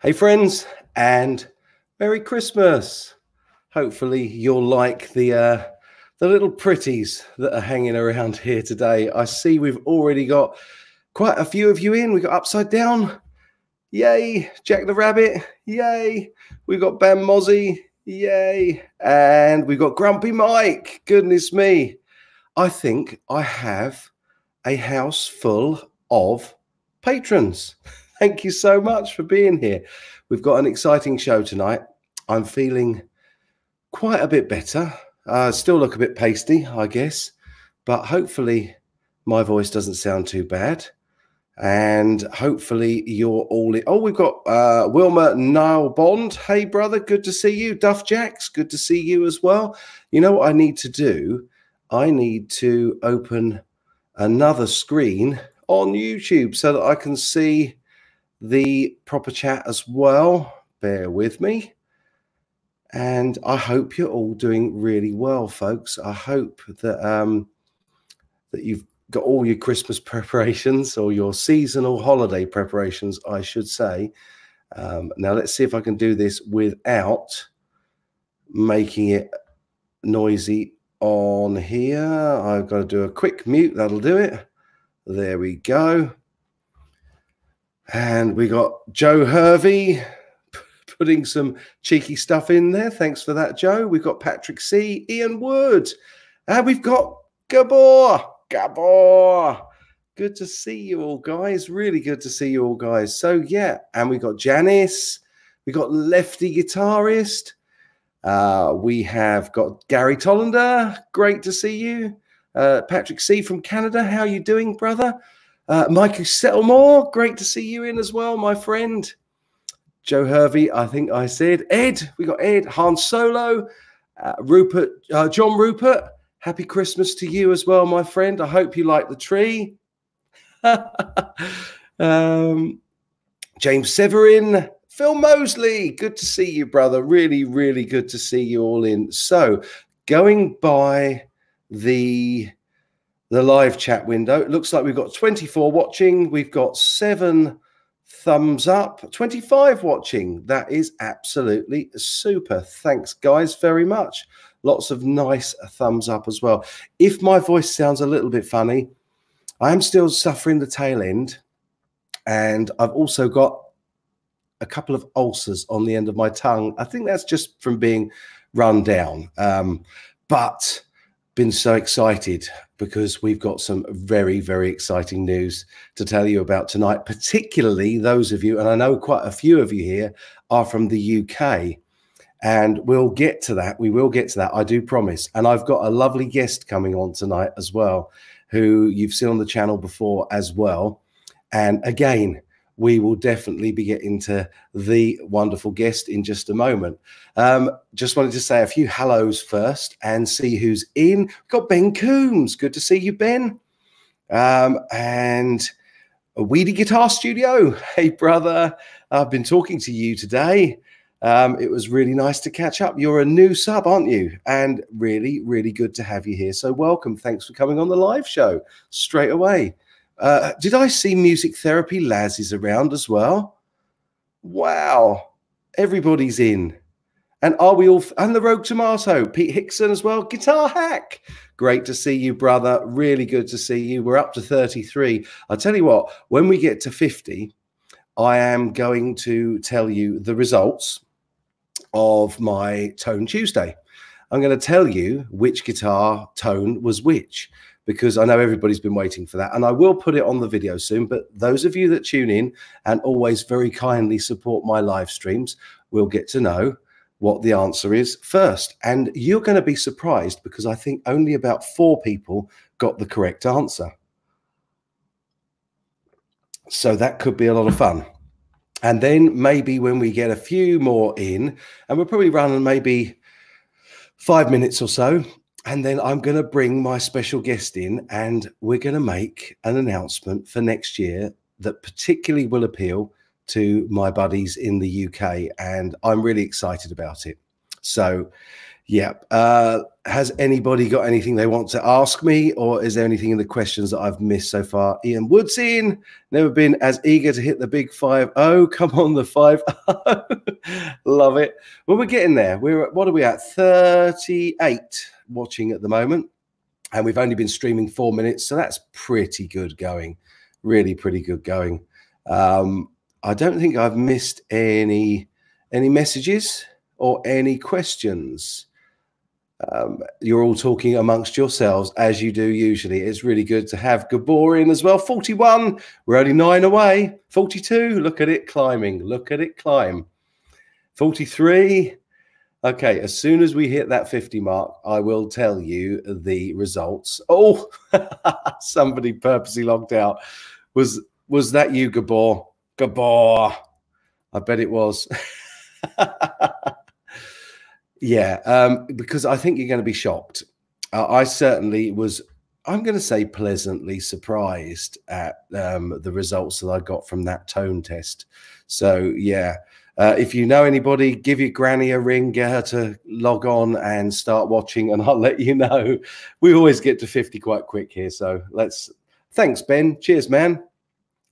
Hey friends, and Merry Christmas. Hopefully you'll like the little pretties that are hanging around here today. I see we've already got quite a few of you in. We've got Upside Down, yay. Jack the Rabbit, yay. We've got Bam Mozzie, yay. And we've got Grumpy Mike, goodness me. I think I have a house full of patrons. Thank you so much for being here. We've got an exciting show tonight. I'm feeling quite a bit better. Still look a bit pasty, I guess, but hopefully my voice doesn't sound too bad. And hopefully you're all in. Oh, we've got Wilma Niall Bond. Hey, brother, good to see you. Duff Jacks, good to see you as well. You know what I need to do? I need to open another screen on YouTube so that I can see the proper chat as well. Bear with me. And I hope you're all doing really well, folks. I hope that that you've got all your Christmas preparations, or your seasonal holiday preparations, I should say. Now let's see if I can do this without making it noisy on here. I've got to do a quick mute. That'll do it. There we go. And we got Joe Hervey putting some cheeky stuff in there. Thanks for that, Joe. We've got Patrick C, Ian Wood, and we've got Gabor. Gabor. Good to see you all, guys. Really good to see you all, guys. So, yeah, and we've got Janice. We've got Lefty Guitarist. We have got Gary Tollander. Great to see you. Patrick C from Canada. How are you doing, brother? Michael Settlemore, great to see you in as well, my friend. Joe Hervey, I think I said. Ed, we got Ed. Han Solo, Rupert, John Rupert. Happy Christmas to you as well, my friend. I hope you like the tree. James Severin, Phil Mosley, good to see you, brother. Really, really good to see you all in. So, going by the live chat window, it looks like we've got 24 watching. We've got 7 thumbs up, 25 watching. That is absolutely super. Thanks, guys, very much. Lots of nice thumbs up as well. If my voice sounds a little bit funny, I am still suffering the tail end, and I've also got a couple of ulcers on the end of my tongue. I think that's just from being run down. But been so excited because we've got some very, very exciting news to tell you about tonight, particularly those of you, and I know quite a few of you here are from the UK, and we'll get to that. We will get to that, I do promise. And I've got a lovely guest coming on tonight as well, who you've seen on the channel before as well. And again, we will definitely be getting to the wonderful guest in just a moment. Just wanted to say a few hellos first and see who's in. We've got Ben Coombs. Good to see you, Ben. And a Weedy Guitar Studio. Hey, brother. I've been talking to you today. It was really nice to catch up. You're a new sub, aren't you? And really, really good to have you here. So welcome. Thanks for coming on the live show straight away. Did I see Music Therapy? Laz is around as well. Wow. Everybody's in. And are we all? And the Rogue Tomato, Pete Hickson as well. Guitar Hack. Great to see you, brother. Really good to see you. We're up to 33. I'll tell you what, when we get to 50, I am going to tell you the results of my Tone Tuesday. I'm going to tell you which guitar tone was which, because I know everybody's been waiting for that. And I will put it on the video soon. But those of you that tune in and always very kindly support my live streams will get to know what the answer is first. And you're going to be surprised, because I think only about 4 people got the correct answer. So that could be a lot of fun. And then maybe when we get a few more in, and we'll probably run maybe 5 minutes or so, and then I'm going to bring my special guest in, and we're going to make an announcement for next year that particularly will appeal to my buddies in the UK, and I'm really excited about it. So, Yep. Has anybody got anything they want to ask me, or is there anything in the questions that I've missed so far? Ian Woods in, never been as eager to hit the big 5-0. Come on, the 5-0. Love it. Well, we're getting there. We're at, what are we at? 38 watching at the moment. And we've only been streaming 4 minutes. So that's pretty good going. Really pretty good going. I don't think I've missed any messages or any questions. You're all talking amongst yourselves as you do usually. It's really good to have Gabor in as well. 41. We're only 9 away. 42. Look at it climbing. Look at it climb. 43. Okay, as soon as we hit that 50 mark, I will tell you the results. Oh, somebody purposely logged out. Was that you, Gabor? Gabor. I bet it was. Yeah, because I think you're going to be shocked. I certainly was, I'm going to say, pleasantly surprised at the results that I got from that tone test. So, yeah, if you know anybody, give your granny a ring, get her to log on and start watching, and I'll let you know. We always get to 50 quite quick here. So thanks, Ben. Cheers, man.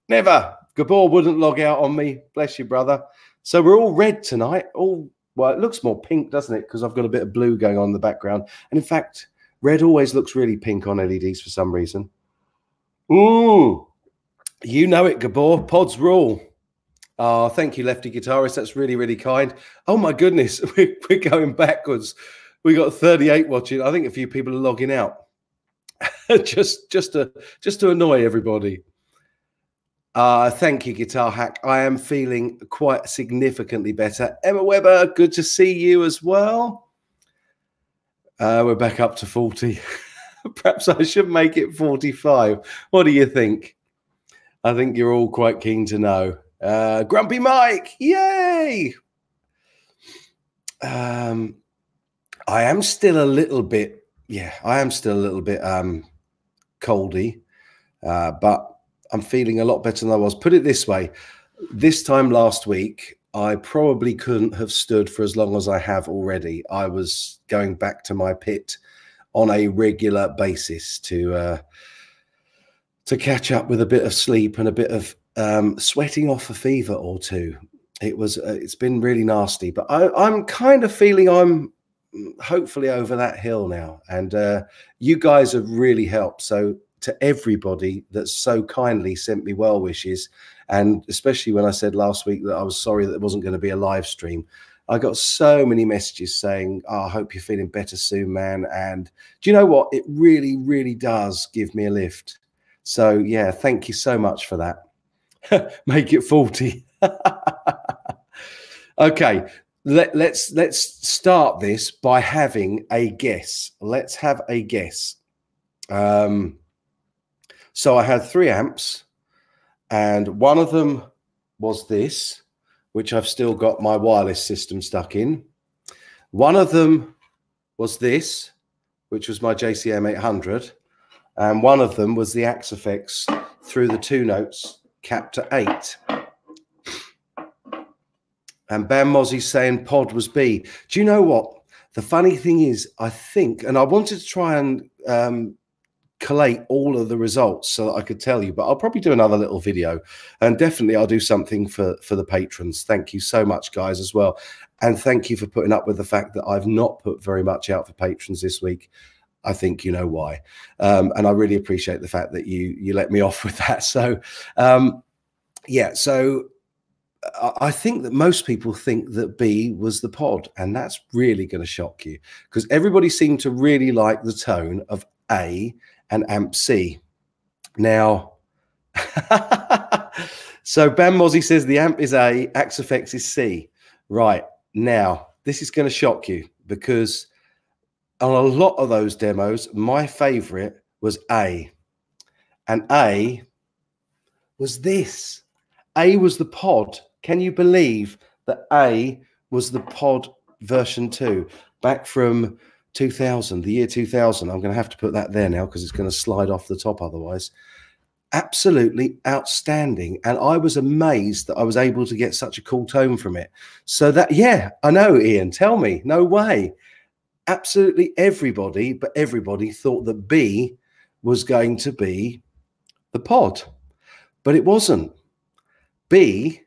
Never. Gabor wouldn't log out on me. Bless you, brother. So we're all red tonight. Well, it looks more pink, doesn't it? Because I've got a bit of blue going on in the background. And in fact, red always looks really pink on LEDs for some reason. Ooh, you know it, Gabor. Pods rule. Oh, thank you, Lefty Guitarist. That's really, really kind. Oh, my goodness. We're going backwards. We got 38 watching. I think a few people are logging out. just to annoy everybody. Thank you, Guitar Hack. I am feeling quite significantly better. Emma Webber, good to see you as well. We're back up to 40. Perhaps I should make it 45. What do you think? I think you're all quite keen to know. Grumpy Mike, yay! I am still a little bit, coldy, but I'm feeling a lot better than I was. Put it this way, this time last week, I probably couldn't have stood for as long as I have already. I was going back to my pit on a regular basis to catch up with a bit of sleep and a bit of sweating off a fever or two. It's been really nasty, but I'm kind of feeling I'm hopefully over that hill now. And you guys have really helped. So to everybody that so kindly sent me well wishes, and especially when I said last week that I was sorry that there wasn't going to be a live stream, I got so many messages saying, oh, I hope you're feeling better soon, man. And do you know what? It really, really does give me a lift. So yeah, thank you so much for that. Make it 40. Okay, let's start this by having a guess. Let's have a guess. So I had 3 amps, and one of them was this, which I've still got my wireless system stuck in. One of them was this, which was my JCM 800. And one of them was the Axe-Fx through the 2 notes, capped to 8. And Bam Mozzie's saying pod was B. Do you know what? The funny thing is, I think, and I wanted to try and collate all of the results so that I could tell you, but I'll probably do another little video, and definitely I'll do something for the patrons. Thank you so much, guys, as well. And thank you for putting up with the fact that I've not put very much out for patrons this week. I think you know why. And I really appreciate the fact that you let me off with that. So, yeah, so I think that most people think that B was the pod, and that's really going to shock you because everybody seemed to really like the tone of A and amp C. Now, so Bam Mozzie says the amp is A, Axe-Fx is C. Right, now, this is going to shock you because on a lot of those demos, my favorite was A. And A was this. A was the pod. Can you believe that A was the pod version 2 back from 2000, the year 2000? I'm going to have to put that there now because it's going to slide off the top otherwise. Absolutely outstanding. And I was amazed that I was able to get such a cool tone from it. So that, yeah, I know, Ian, tell me. No way. absolutely everybody, but everybody thought that B was going to be the pod, but it wasn't. B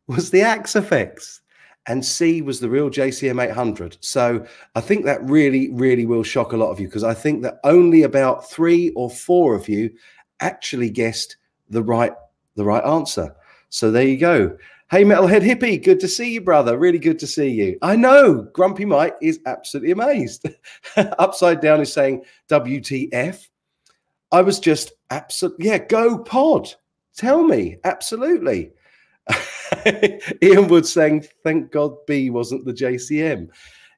was the Axe-Fx, and C was the real JCM 800. So I think that really, really will shock a lot of you, because I think that only about 3 or 4 of you actually guessed the right answer. So there you go. Hey, Metalhead Hippie, good to see you, brother. Really good to see you. I know, Grumpy Mike is absolutely amazed. Upside Down is saying WTF. I was just absolutely, yeah, go pod. Tell me, absolutely. Ian Wood saying, thank God B wasn't the JCM.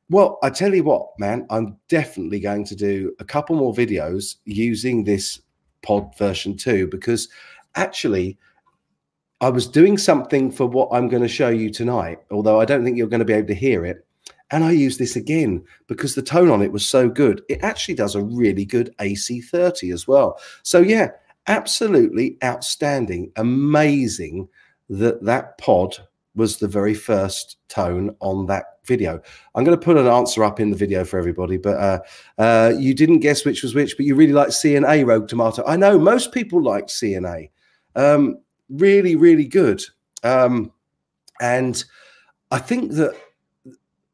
Well, I tell you what, man, I'm definitely going to do a couple more videos using this pod version 2, because actually I was doing something for what I'm going to show you tonight, although I don't think you're going to be able to hear it. And I used this again because the tone on it was so good. It actually does a really good AC30 as well. So yeah, absolutely outstanding, amazing that pod was the very first tone on that video. I'm going to put an answer up in the video for everybody, but you didn't guess which was which, but you really like C&A, Rogue Tomato. I know most people like C&A. Really, really good. And I think that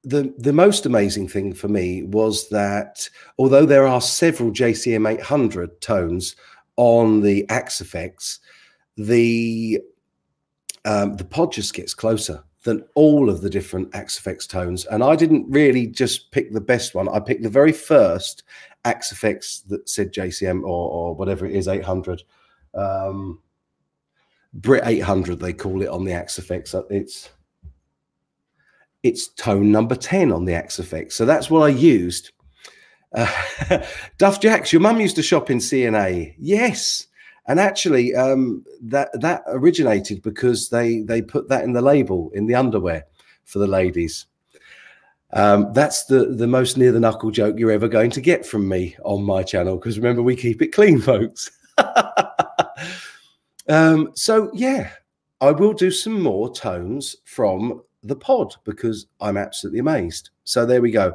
the most amazing thing for me was that although there are several JCM 800 tones on the Axe-Fx, the pod just gets closer than all of the different Axe-Fx tones. And I didn't really just pick the best one. I picked the very first Axe-Fx that said JCM or whatever it is, 800. Brit 800, they call it on the Axe-Fx. It's tone number 10 on the Axe-Fx. So that's what I used. Duff Jacks, your mum used to shop in C&A. Yes. And actually, that originated because they put that in the label, in the underwear for the ladies. That's the most near the knuckle joke you're ever going to get from me on my channel, because remember, we keep it clean, folks. So yeah, I will do some more tones from the pod because I'm absolutely amazed. So there we go.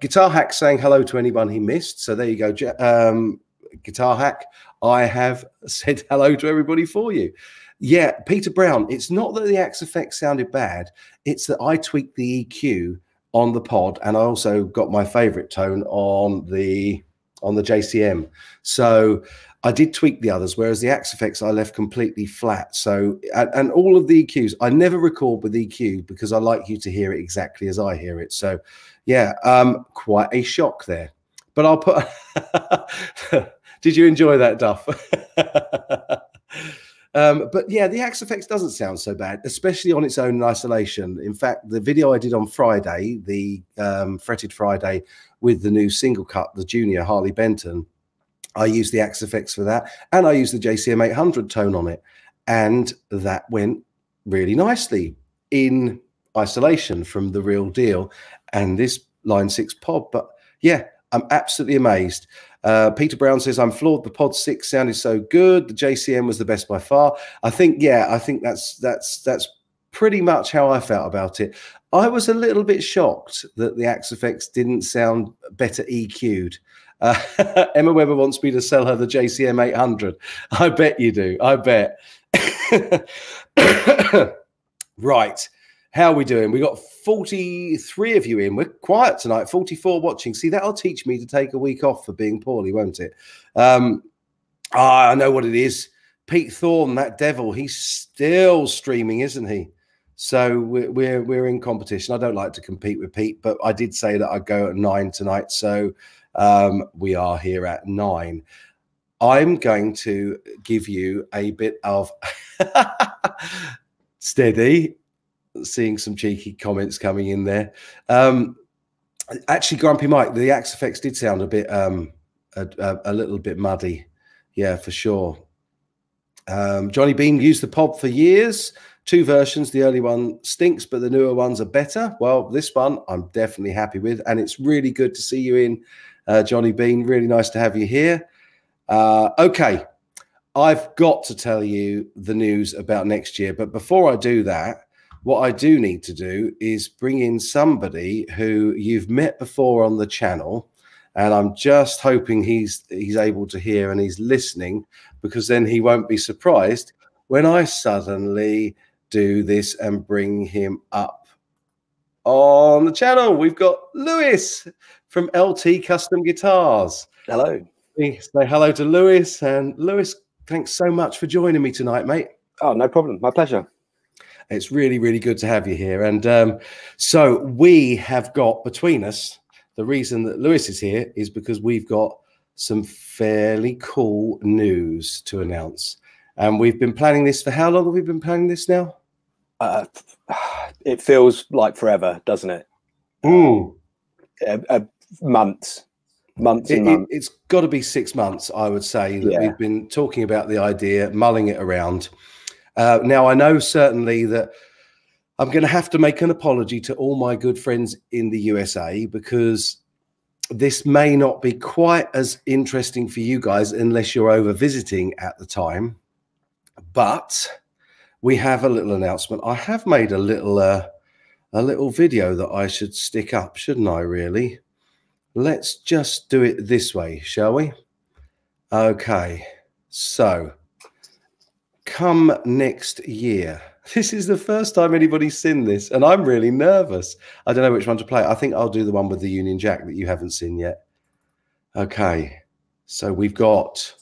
Guitar Hack saying hello to anyone he missed. So there you go. Guitar Hack, I have said hello to everybody for you. Yeah, Peter Brown, it's not that the Axe-Fx sounded bad, it's that I tweaked the EQ on the pod, and I also got my favorite tone on the JCM. So I did tweak the others, whereas the Axe-Fx I left completely flat. So, and all of the EQs, I never record with EQ because I like you to hear it exactly as I hear it. So yeah, quite a shock there. But I'll put, did you enjoy that, Duff? But yeah, the Axe-Fx doesn't sound so bad, especially on its own in isolation. In fact, the video I did on Friday, the Fretted Friday with the new single cut, the Junior Harley Benton, I used the Axe-Fx for that, and I used the JCM 800 tone on it, and that went really nicely in isolation from the real deal and this Line 6 pod. But yeah, I'm absolutely amazed. Peter Brown says, I'm floored. The pod 6 sounded so good. The JCM was the best by far. I think that's pretty much how I felt about it. I was a little bit shocked that the Axe-Fx didn't sound better EQ'd. Emma Webber wants me to sell her the JCM 800. I bet you do. I bet. Right. How are we doing? We got 43 of you in. We're quiet tonight. 44 watching. See, that'll teach me to take a week off for being poorly, won't it? I know what it is. Pete Thorne, that devil, he's still streaming, isn't he? So we're in competition. I don't like to compete with Pete, but I did say that I'd go at 9 tonight. So we are here at 9. I'm going to give you a bit of steady. Seeing some cheeky comments coming in there. Actually, Grumpy Mike, the Axe-Fx did sound a bit a little bit muddy. Yeah, for sure. Johnny Bean used the pod for years. 2 versions. The early one stinks, but the newer ones are better. Well, this one I'm definitely happy with, and it's really good to see you in, Johnny Bean. Really nice to have you here. Okay, I've got to tell you the news about next year, but before I do that, what I do need to do is bring in somebody who you've met before on the channel, and I'm just hoping he's able to hear and he's listening, because then he won't be surprised when I suddenly do this and bring him up on the channel. We've got Lewis from LT Custom Guitars. Hello. Say hello to Lewis. And Lewis, thanks so much for joining me tonight, mate. Oh, no problem. My pleasure. It's really, really good to have you here. And so we have got between us, the reason that Lewis is here is because we've got some fairly cool news to announce. And we've been planning this for how long have we been planning this now? It feels like forever, doesn't it? Months and months. It's got to be 6 months, I would say, that we've been talking about the idea, mulling it around. Now, I know certainly that I'm going to have to make an apology to all my good friends in the USA, because this may not be quite as interesting for you guys unless you're over visiting at the time. But we have a little announcement. I have made a little video that I should stick up, shouldn't I, really? Let's just do it this way, shall we? Okay, so come next year. This is the first time anybody's seen this, and I'm really nervous. I don't know which one to play. I think I'll do the one with the Union Jack that you haven't seen yet. Okay, so we've got...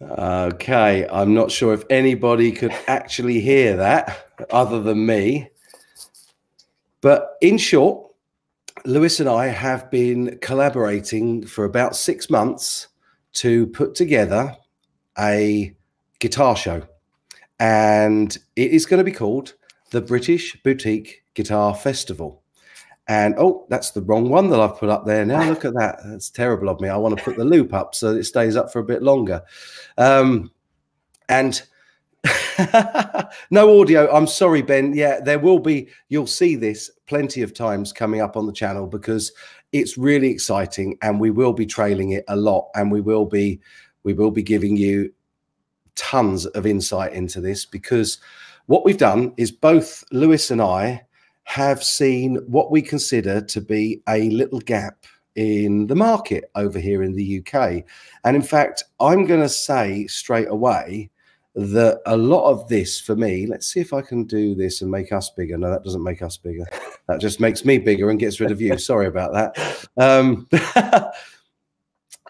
Okay, I'm not sure if anybody could actually hear that other than me. But in short, Lewis and I have been collaborating for about 6 months to put together a guitar show. And it is going to be called the British Boutique Guitar Festival. And, oh, that's the wrong one that I've put up there now. Look at that. That's terrible of me. I want to put the loop up so it stays up for a bit longer. And no audio. I'm sorry, Ben. Yeah, there will be. You'll see this plenty of times coming up on the channel because it's really exciting, and we will be trailing it a lot, and we will be giving you tons of insight into this, because what we've done is both Lewis and I have seen what we consider to be a little gap in the market over here in the UK. And in fact, I'm going to say straight away that a lot of this for me, let's see if I can do this and make us bigger. No, that doesn't make us bigger. That just makes me bigger and gets rid of you. Sorry about that.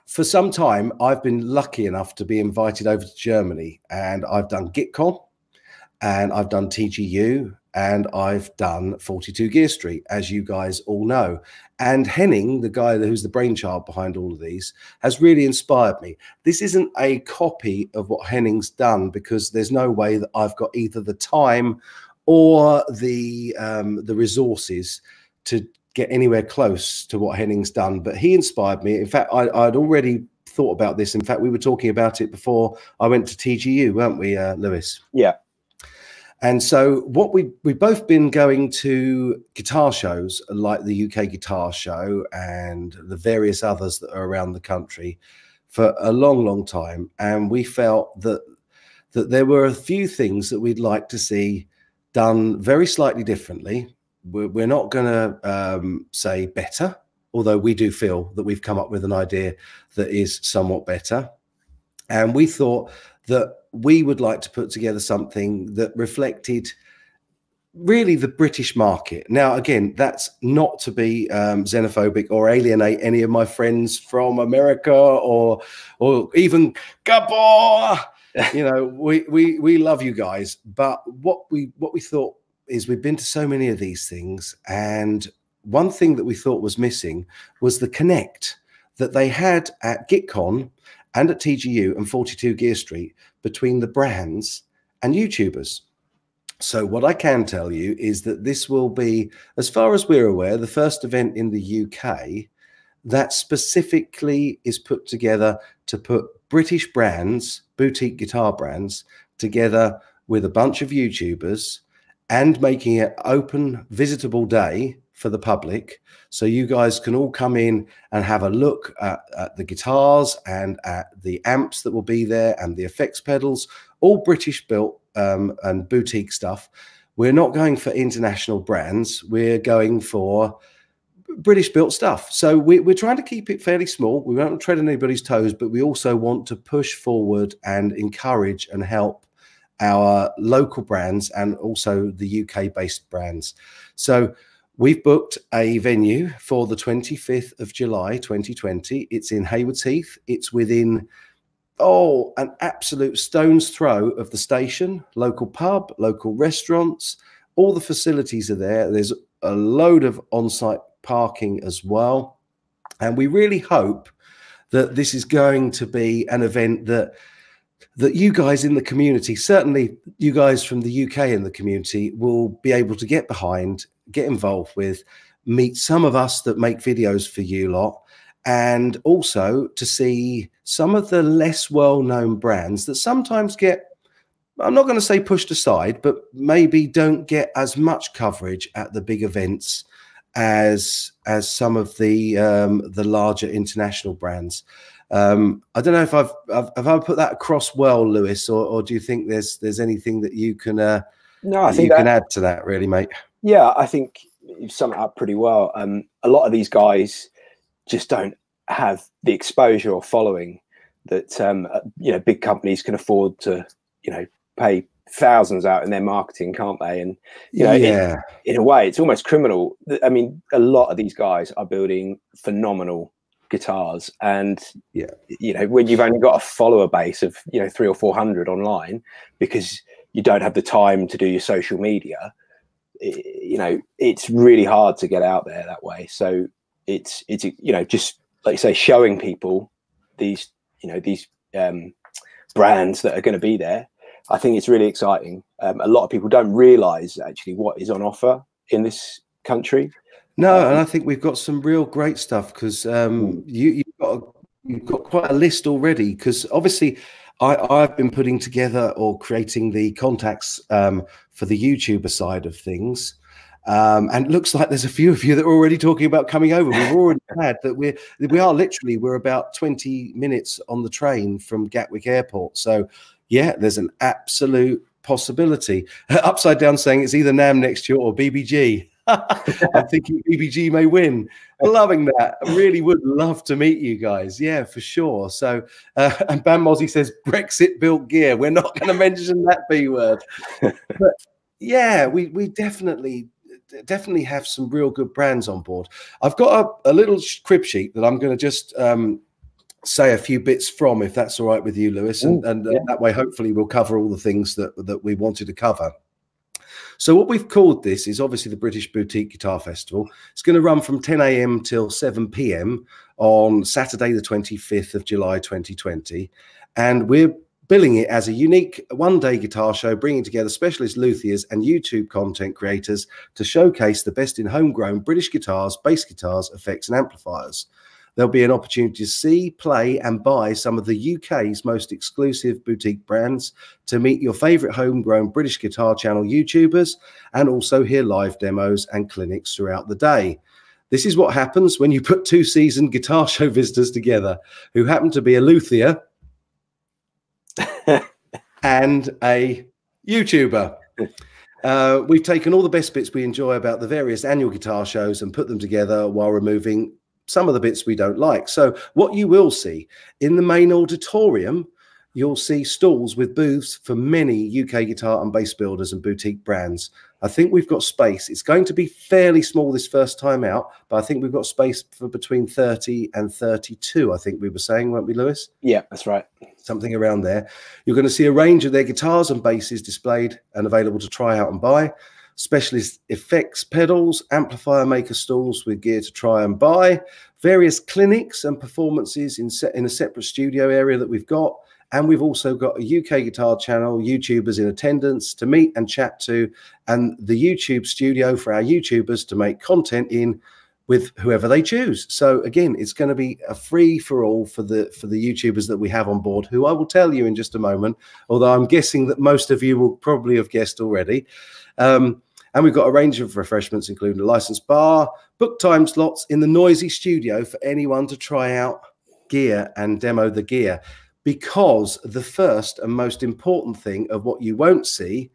For some time, I've been lucky enough to be invited over to Germany, and I've done GitCon, and I've done TGU, and I've done 42 Gear Street, as you guys all know. And Henning, the guy who's the brainchild behind all of these, has really inspired me. This isn't a copy of what Henning's done, because there's no way that I've got either the time or the resources to get anywhere close to what Henning's done. But he inspired me. In fact, I'd already thought about this. In fact, we were talking about it before I went to TGU, weren't we, Lewis? Yeah. And so what we've both been going to guitar shows like the UK Guitar Show and the various others that are around the country for a long, long time. And we felt that there were a few things that we'd like to see done very slightly differently. We're not going to say better, although we do feel that we've come up with an idea that is somewhat better. And we thought that we would like to put together something that reflected really the British market. Now, again, that's not to be xenophobic or alienate any of my friends from America or even Gabor. You know, we love you guys. But what we thought is, we've been to so many of these things, and one thing that we thought was missing was the connect that they had at GitCon and at TGU and 42 Gear Street between the brands and YouTubers. So what I can tell you is that this will be, as far as we're aware, the first event in the UK that specifically is put together to put British brands, boutique guitar brands, together with a bunch of YouTubers, and making it open, visitable day for the public. So you guys can all come in and have a look at the guitars and at the amps that will be there and the effects pedals, all British built and boutique stuff. We're not going for international brands. We're going for British built stuff. So we're trying to keep it fairly small. We won't tread on anybody's toes, but we also want to push forward and encourage and help our local brands and also the UK based brands. So we've booked a venue for the 25th of July 2020. It's in Haywards Heath. It's within an absolute stone's throw of the station, local pub, local restaurants, all the facilities are there. There's a load of on-site parking as well. And we really hope that this is going to be an event that you guys in the community, certainly you guys from the UK in the community, will be able to get behind, get involved with, meet some of us that make videos for you lot, and also to see some of the less well-known brands that sometimes get, I'm not going to say pushed aside, but maybe don't get as much coverage at the big events as some of the larger international brands. I don't know if I've put that across well, Lewis, or do you think there's anything that you can no, I think you can add to that, really, mate? Yeah, I think you've summed it up pretty well. A lot of these guys just don't have the exposure or following that big companies can afford to pay thousands out in their marketing, can't they? And in a way, it's almost criminal. I mean, a lot of these guys are building phenomenal guitars, and when you've only got a follower base of 300 or 400 online because you don't have the time to do your social media, it's really hard to get out there that way. So it's just like you say, showing people these brands that are going to be there. I think it's really exciting. A lot of people don't realize actually what is on offer in this country. No, and I think we've got some real great stuff, because you've got quite a list already, because obviously I've been putting together or creating the contacts for the YouTuber side of things. And it looks like there's a few of you that are already talking about coming over. We've already had that. We're about 20 minutes on the train from Gatwick Airport. So yeah, there's an absolute possibility. Upside Down saying it's either NAMM next year or BBG. I'm thinking BBG may win. Loving that. I really would love to meet you guys. Yeah, for sure. So, and Bam Mozzie says Brexit built gear. We're not going to mention that B word. But yeah, we definitely have some real good brands on board. I've got a little crib sheet that I'm going to just say a few bits from, if that's all right with you, Lewis, and that way hopefully we'll cover all the things that we wanted to cover. So what we've called this is obviously the British Boutique Guitar Festival. It's going to run from 10 a.m. till 7 p.m. on Saturday, the 25th of July, 2020. And we're billing it as a unique one-day guitar show, bringing together specialist luthiers and YouTube content creators to showcase the best in homegrown British guitars, bass guitars, effects, and amplifiers. There'll be an opportunity to see, play, and buy some of the UK's most exclusive boutique brands, to meet your favourite homegrown British Guitar Channel YouTubers, and also hear live demos and clinics throughout the day. This is what happens when you put two seasoned guitar show visitors together, who happen to be a luthier and a YouTuber. We've taken all the best bits we enjoy about the various annual guitar shows and put them together, while removing some of the bits we don't like. So what you will see in the main auditorium, you'll see stalls with booths for many UK guitar and bass builders and boutique brands. I think we've got space. It's going to be fairly small this first time out, but I think we've got space for between 30 and 32, I think we were saying, weren't we, Lewis? Yeah, that's right. Something around there. You're going to see a range of their guitars and basses displayed and available to try out and buy. Specialist effects pedals, amplifier maker stalls with gear to try and buy, various clinics and performances in a separate studio area that we've got. And we've also got a UK Guitar Channel YouTubers in attendance to meet and chat to, and the YouTube studio for our YouTubers to make content in with whoever they choose. So again, it's going to be a free for all for the YouTubers that we have on board, who I will tell you in just a moment, although I'm guessing that most of you will probably have guessed already. And we've got a range of refreshments, including a licensed bar, book time slots in the noisy studio for anyone to try out gear and demo the gear. Because the first and most important thing of what you won't see,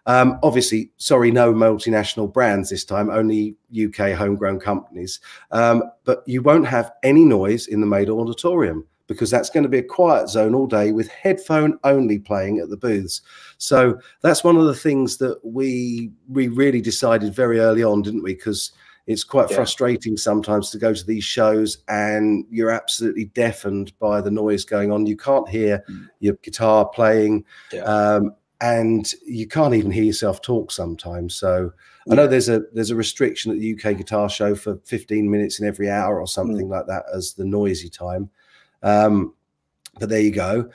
obviously, sorry, no multinational brands this time, only UK homegrown companies, but you won't have any noise in the main auditorium, because that's going to be a quiet zone all day with headphone only playing at the booths. So that's one of the things that we really decided very early on, didn't we? Because it's quite frustrating sometimes to go to these shows and you're absolutely deafened by the noise going on. You can't hear your guitar playing, and you can't even hear yourself talk sometimes. So I know there's a restriction at the UK Guitar Show for 15 minutes in every hour or something like that as the noisy time. But there you go.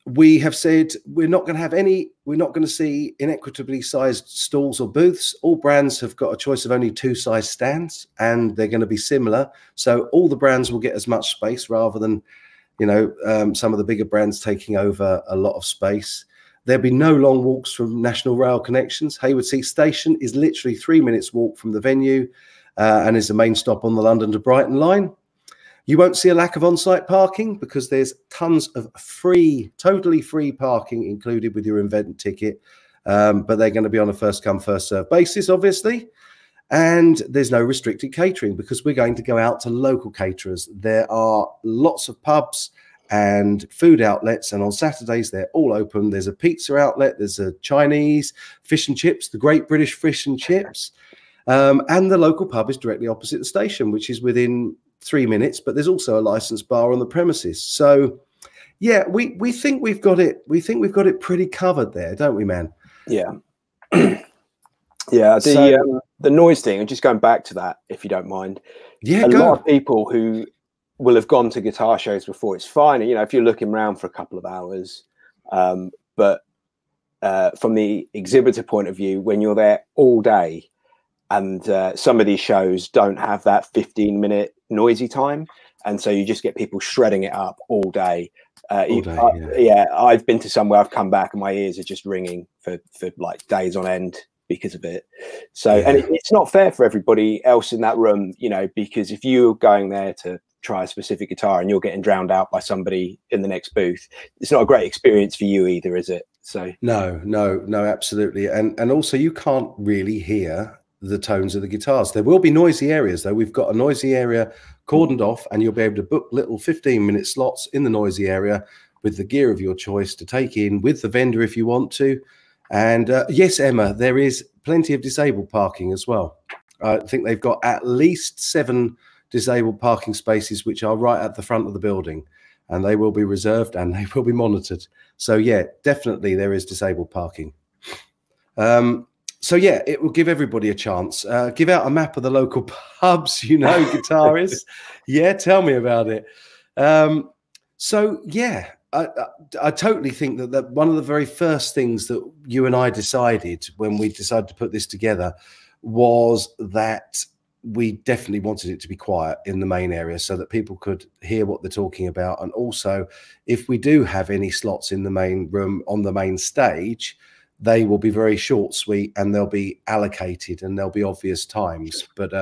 We have said we're not going to see inequitably sized stalls or booths. All brands have got a choice of only 2 size stands, and they're going to be similar. So all the brands will get as much space, rather than, you know, some of the bigger brands taking over a lot of space. There'll be no long walks from National Rail connections. Hayward Heath Station is literally 3 minutes walk from the venue, and is the main stop on the London to Brighton line. You won't see a lack of on-site parking, because there's tons of free, totally free parking included with your event ticket. But they're going to be on a first-come, first-served basis, obviously. And there's no restricted catering, because we're going to go out to local caterers. There are lots of pubs and food outlets, and on Saturdays they're all open. There's a pizza outlet, there's a Chinese, fish and chips, the Great British Fish and Chips. And the local pub is directly opposite the station, which is within 3 minutes, but there's also a licensed bar on the premises. So yeah, we think we've got it. We think we've got it pretty covered there, don't we, man? Yeah. Yeah. The noise thing, and just going back to that, if you don't mind. Yeah. A lot of people who will have gone to guitar shows before, it's fine, you know, if you're looking around for a couple of hours. But from the exhibitor point of view, when you're there all day, and some of these shows don't have that 15-minute noisy time, and so you just get people shredding it up all day. I've been to some where I've come back and my ears are just ringing for like days on end because of it. So and it's not fair for everybody else in that room, you know, because if you're going there to try a specific guitar and you're getting drowned out by somebody in the next booth, it's not a great experience for you either, is it? So no, absolutely. And also you can't really hear the tones of the guitars. There will be noisy areas though. We've got a noisy area cordoned off, and you'll be able to book little 15-minute slots in the noisy area with the gear of your choice to take in with the vendor if you want to. And yes, Emma, there is plenty of disabled parking as well. I think they've got at least 7 disabled parking spaces, which are right at the front of the building, and they will be reserved and they will be monitored. So yeah, definitely there is disabled parking. So yeah, it will give everybody a chance. Give out a map of the local pubs, you know, guitarists. Yeah, tell me about it. So yeah, I totally think that one of the very first things that you and I decided when we decided to put this together was that we definitely wanted it to be quiet in the main area so that people could hear what they're talking about. And also, if we do have any slots in the main room on the main stage, they will be very short, sweet, and they'll be allocated and there'll be obvious times. But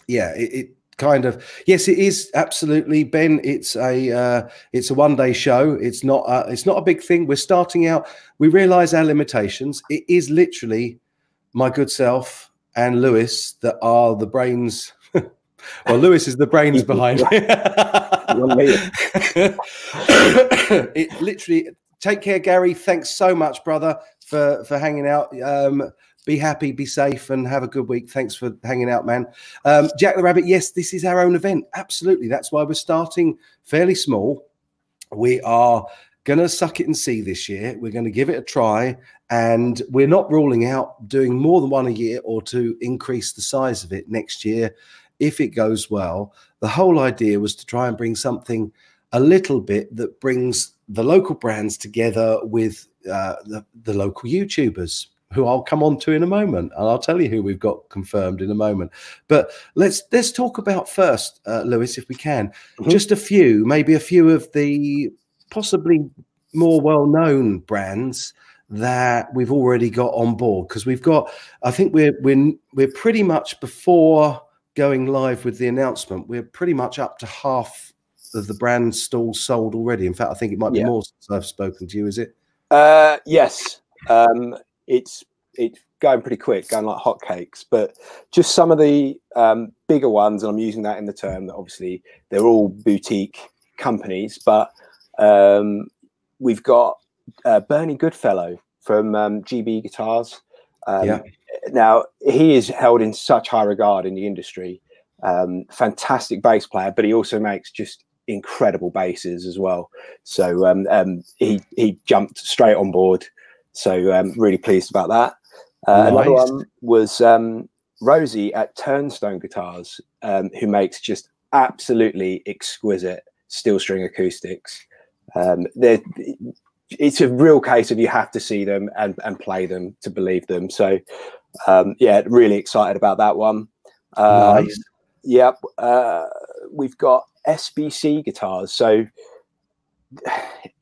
yeah, it kind of, yes, it is absolutely, Ben. It's a one-day show. It's not a big thing. We're starting out. We realize our limitations. It is literally my good self and Lewis that are the brains. Well, Lewis is the brains behind it. It literally. Take care, Gary. Thanks so much, brother, for hanging out. Be happy, be safe, and have a good week. Thanks for hanging out, man. Jack the Rabbit, yes, this is our own event. Absolutely. That's why we're starting fairly small. We are going to suck it and see this year. We're going to give it a try, and we're not ruling out doing more than one a year or to increase the size of it next year if it goes well. The whole idea was to try and bring something a little bit that brings the local brands together with the local YouTubers, who I'll come on to in a moment, and I'll tell you who we've got confirmed in a moment. But let's talk about first, Lewis, if we can, just maybe a few of the possibly more well-known brands that we've already got on board? Because we've got, I think we're pretty much, before going live with the announcement, we're pretty much up to half of the brand stalls sold already. In fact, I think it might be more since I've spoken to you. Is it? Yes. It's going pretty quick, going like hotcakes. But just some of the bigger ones, and I'm using that in the term that obviously they're all boutique companies, but we've got Bernie Goodfellow from GB Guitars. Now, he is held in such high regard in the industry. Fantastic bass player, but he also makes just incredible basses as well. So he jumped straight on board. So really pleased about that. Nice. Another one was Rosie at Turnstone Guitars, who makes just absolutely exquisite steel string acoustics. It's a real case of you have to see them and play them to believe them. So yeah, really excited about that one. Nice. Yep. We've got SBC Guitars. So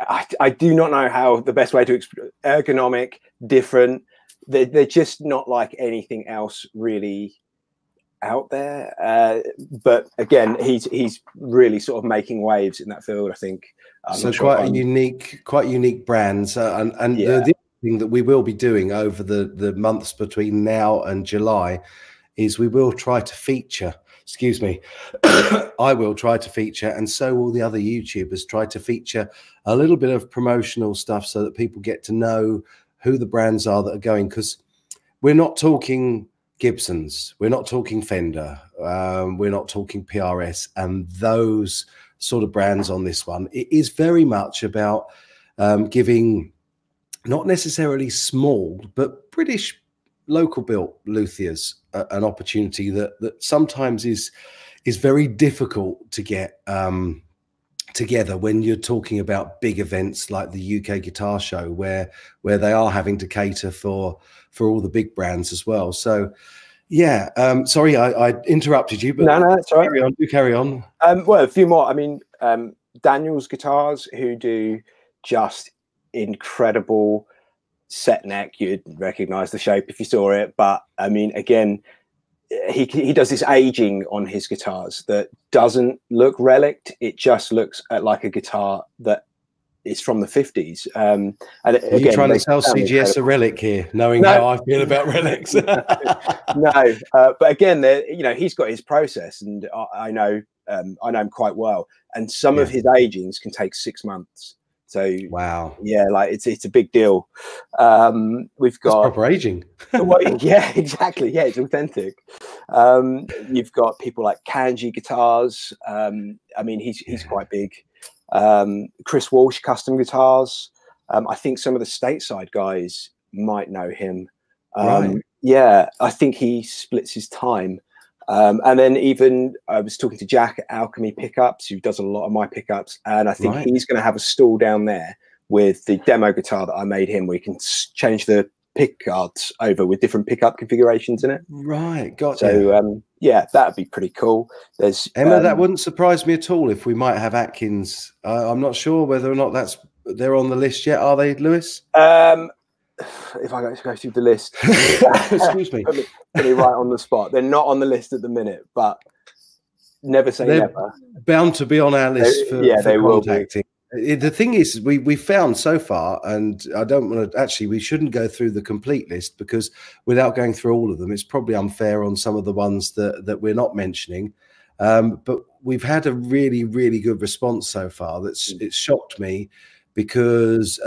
I do not know how the best way to ergonomic, different. They're just not like anything else really out there. But again, he's really sort of making waves in that field, I think. So quite unique brands. And the thing that we will be doing over the months between now and July is we will try to feature, excuse me, I will try to feature, and so will the other YouTubers, try to feature a little bit of promotional stuff so that people get to know who the brands are that are going, because we're not talking Gibsons, we're not talking Fender, we're not talking PRS and those sort of brands on this one. It is very much about giving not necessarily small but British local built luthiers an opportunity that sometimes is very difficult to get together when you're talking about big events like the UK Guitar Show, where they are having to cater for all the big brands as well. So yeah, sorry I interrupted you, but no, that's all right. Carry on. Do carry on. Well, a few more. I mean, Daniel's Guitars, who do just incredible set neck. You'd recognize the shape if you saw it, but I mean, again, he does this aging on his guitars that doesn't look relict. It just looks like a guitar that is from the 50s. And are again, you trying to sell CGS a relic here, knowing how I feel about relics? No, but again, he's got his process, and I know him quite well. And some of his agings can take 6 months. So wow, yeah, like it's a big deal. We've got that's proper aging. Well, yeah, exactly. Yeah, it's authentic. You've got people like Kanji Guitars. I mean, he's quite big. Chris Walsh Custom Guitars. I think some of the stateside guys might know him. Right. Yeah, I think he splits his time. And then even I was talking to Jack at Alchemy Pickups, who does a lot of my pickups, and I think he's going to have a stall down there with the demo guitar that I made him, where you can change the pick guards over with different pickup configurations in it. Right, got so yeah, that'd be pretty cool. There's Emma, that wouldn't surprise me at all if we might have Atkins. I'm not sure whether or not they're on the list yet. Are they, Lewis? If I go through the list, excuse me, put me right on the spot. They're not on the list at the minute, but never say never. Bound to be on our list for they contacting. Will be. The thing is, we found so far, and I don't want to actually. We shouldn't go through the complete list, because without going through all of them, it's probably unfair on some of the ones that we're not mentioning. But we've had a really, really good response so far. It's shocked me, because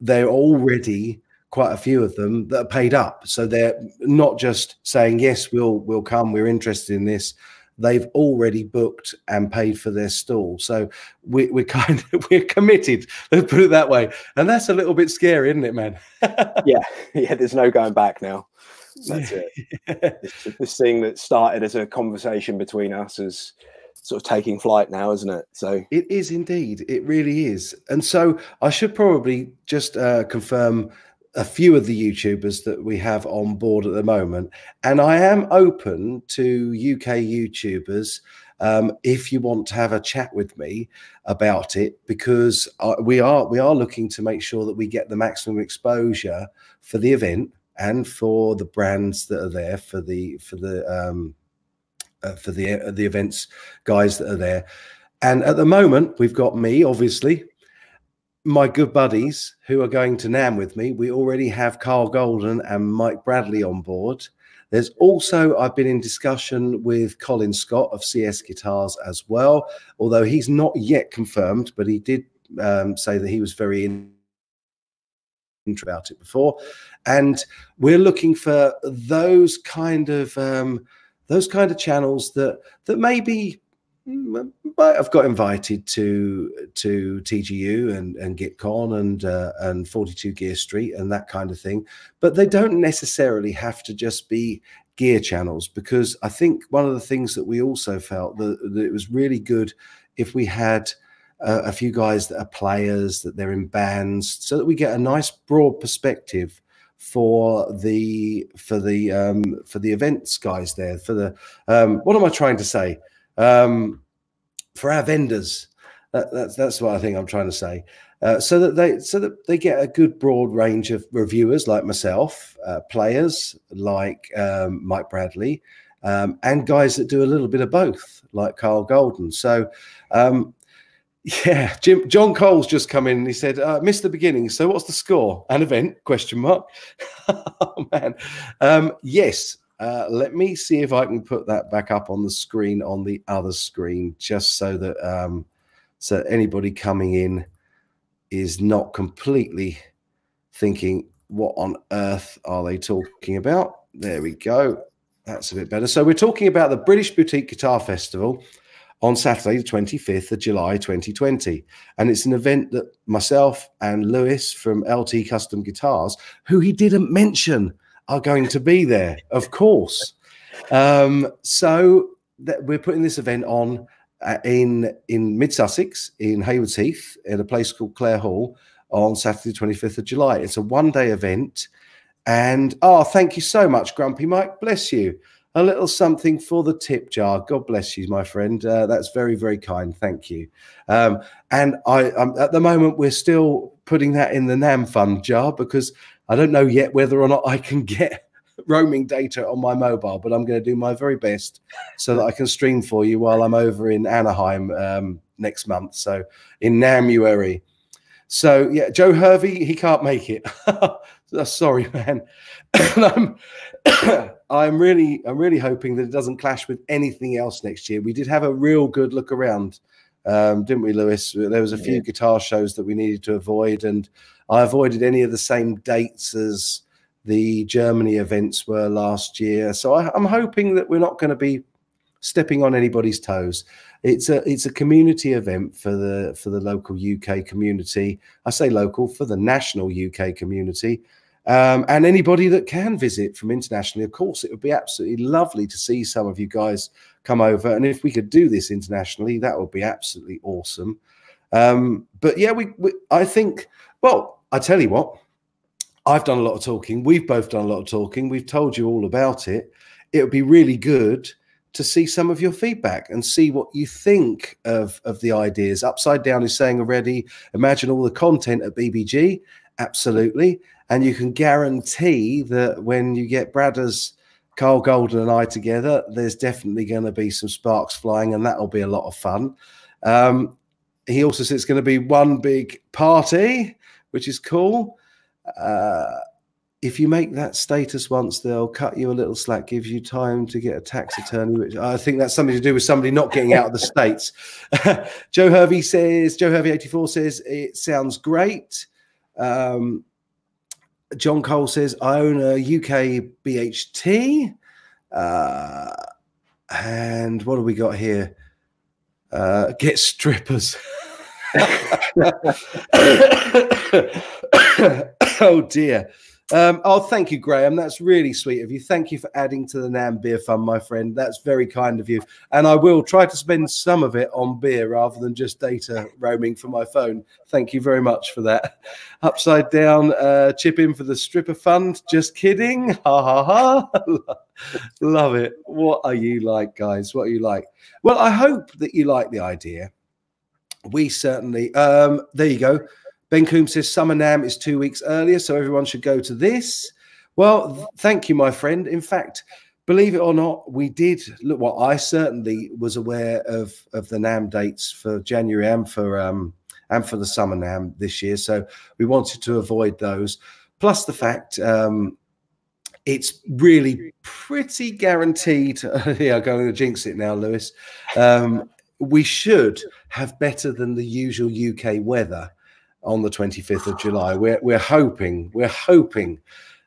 they're already quite a few of them that are paid up. So they're not just saying, yes, we'll come, we're interested in this. They've already booked and paid for their stall. So we're committed, let's put it that way. And that's a little bit scary, isn't it, man? yeah, there's no going back now. That's it. This thing that started as a conversation between us is sort of taking flight now, isn't it? So it is indeed. It really is. And so I should probably just confirm a few of the YouTubers that we have on board at the moment. And I am open to UK YouTubers if you want to have a chat with me about it, because we are looking to make sure that we get the maximum exposure for the event and for the brands that are there, for the events guys that are there. And at the moment, we've got me, obviously, my good buddies who are going to NAMM with me. We already have Carl Golden and Mike Bradley on board. There's also, I've been in discussion with Colin Scott of CS Guitars as well, although he's not yet confirmed, but he did say that he was very about it before. And we're looking for those kind of channels that maybe might have got invited to TGU and GitCon and 42 Gear Street and that kind of thing, but they don't necessarily have to just be gear channels, because I think one of the things that we also felt that it was really good if we had a few guys that are players, that they're in bands, so that we get a nice broad perspective for the events guys there, for the what am I trying to say, for our vendors. That's what I think I'm trying to say, so that they get a good broad range of reviewers like myself, players like Mike Bradley, and guys that do a little bit of both like Carl Golden. So yeah, John Cole's just come in and he said, missed the beginning. So what's the score? An event? Question mark. Oh, man. Yes. Let me see if I can put that back up on the screen, on the other screen, just so that so anybody coming in is not completely thinking, what on earth are they talking about? There we go. That's a bit better. So we're talking about the British Boutique Guitar Festival on Saturday, the 25th of July, 2020. And it's an event that myself and Lewis from LT Custom Guitars, who he didn't mention, are going to be there, of course. So we're putting this event on in Mid-Sussex, in Haywards Heath, at a place called Clare Hall on Saturday, the 25th of July. It's a one-day event. And, oh, thank you so much, Grumpy Mike. Bless you. A little something for the tip jar. God bless you, my friend. That's very, very kind. Thank you. And I'm at the moment, we're still putting that in the NAMM fund jar, because I don't know yet whether or not I can get roaming data on my mobile, but I'm going to do my very best so that I can stream for you while I'm over in Anaheim next month. So in Namuary. So yeah, Joe Hervey, he can't make it. Sorry, man. I'm really hoping that it doesn't clash with anything else next year. We did have a real good look around, didn't we, Lewis? There was a few guitar shows that we needed to avoid, and I avoided any of the same dates as the Germany events were last year. So I'm hoping that we're not going to be stepping on anybody's toes. It's a community event for the local UK community. I say local, for the national UK community. And anybody that can visit from internationally, of course. It would be absolutely lovely to see some of you guys come over. And if we could do this internationally, that would be absolutely awesome. But yeah, I think, well, I tell you what, I've done a lot of talking. We've both done a lot of talking. We've told you all about it. It would be really good to see some of your feedback and see what you think of the ideas. Upside Down is saying already, imagine all the content at BBG. Absolutely. And you can guarantee that when you get Bradders, Carl Golden and I together, there's definitely going to be some sparks flying, and that'll be a lot of fun. He also says it's going to be one big party, which is cool. If you make that status once, they'll cut you a little slack, gives you time to get a tax attorney, which I think that's something to do with somebody not getting out of the States. Joe Hervey 84 says, it sounds great. John Cole says, I own a UK BHT. And what do we got here? Get strippers. Oh dear. Oh, thank you, Graham. That's really sweet of you. Thank you for adding to the NAMM Beer Fund, my friend. That's very kind of you. And I will try to spend some of it on beer rather than just data roaming for my phone. Thank you very much for that. Upside Down, chip in for the stripper fund. Just kidding. Ha, ha, ha. Love it. What are you like, guys? What are you like? Well, I hope that you like the idea. We certainly, there you go. Ben Coombs says Summer NAMM is 2 weeks earlier, so everyone should go to this. Well, thank you, my friend. In fact, believe it or not, we did look. Well, I certainly was aware of the NAMM dates for January and for the Summer NAMM this year, so we wanted to avoid those. Plus the fact it's really pretty guaranteed. Yeah, I'm going to jinx it now, Lewis. We should have better than the usual UK weather on the 25th of July. We're hoping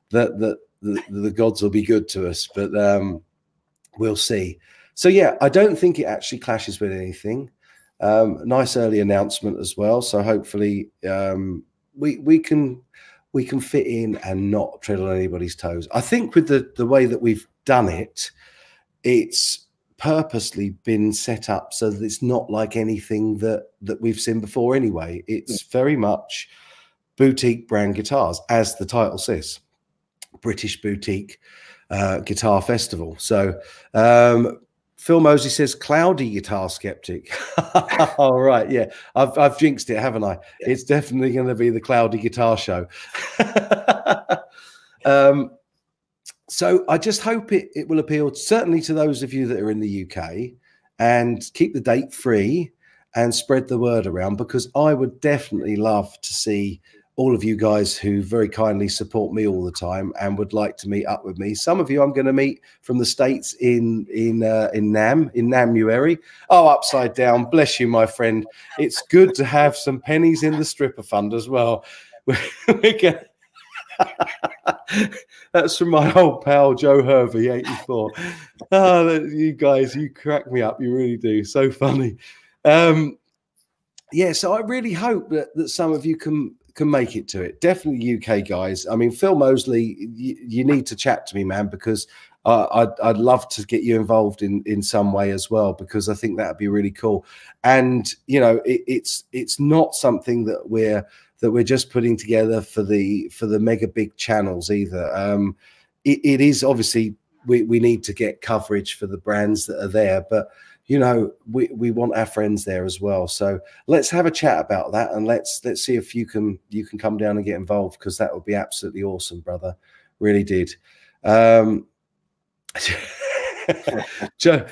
that the gods will be good to us, but we'll see. So yeah, I don't think it actually clashes with anything. Nice early announcement as well. So hopefully we can fit in and not tread on anybody's toes. I think with the way that we've done it, it's purposely been set up so that it's not like anything that we've seen before anyway. It's very much boutique brand guitars, as the title says, British boutique guitar festival. So Phil Mosley says cloudy guitar skeptic. All right, yeah, I've jinxed it, haven't I? Yeah. It's definitely going to be the cloudy guitar show. So I just hope it will appeal certainly to those of you that are in the UK, and keep the date free and spread the word around, because I would definitely love to see all of you guys who very kindly support me all the time and would like to meet up with me. Some of you I'm going to meet from the States in Namuary. Oh, Upside Down, bless you, my friend. It's good to have some pennies in the stripper fund as well. That's from my old pal Joe Hervey, 84. Oh, you guys, you crack me up. You really do. So funny. Yeah, so I really hope that some of you can make it to it. Definitely UK guys. I mean, Phil Mosley, you need to chat to me, man, because I'd love to get you involved in some way as well, because I think that'd be really cool. And you know, it's not something that we're just putting together for the mega big channels either. It is obviously we need to get coverage for the brands that are there, but you know, we want our friends there as well. So let's have a chat about that, and let's see if you can come down and get involved, because that would be absolutely awesome, brother. Really did. Joe,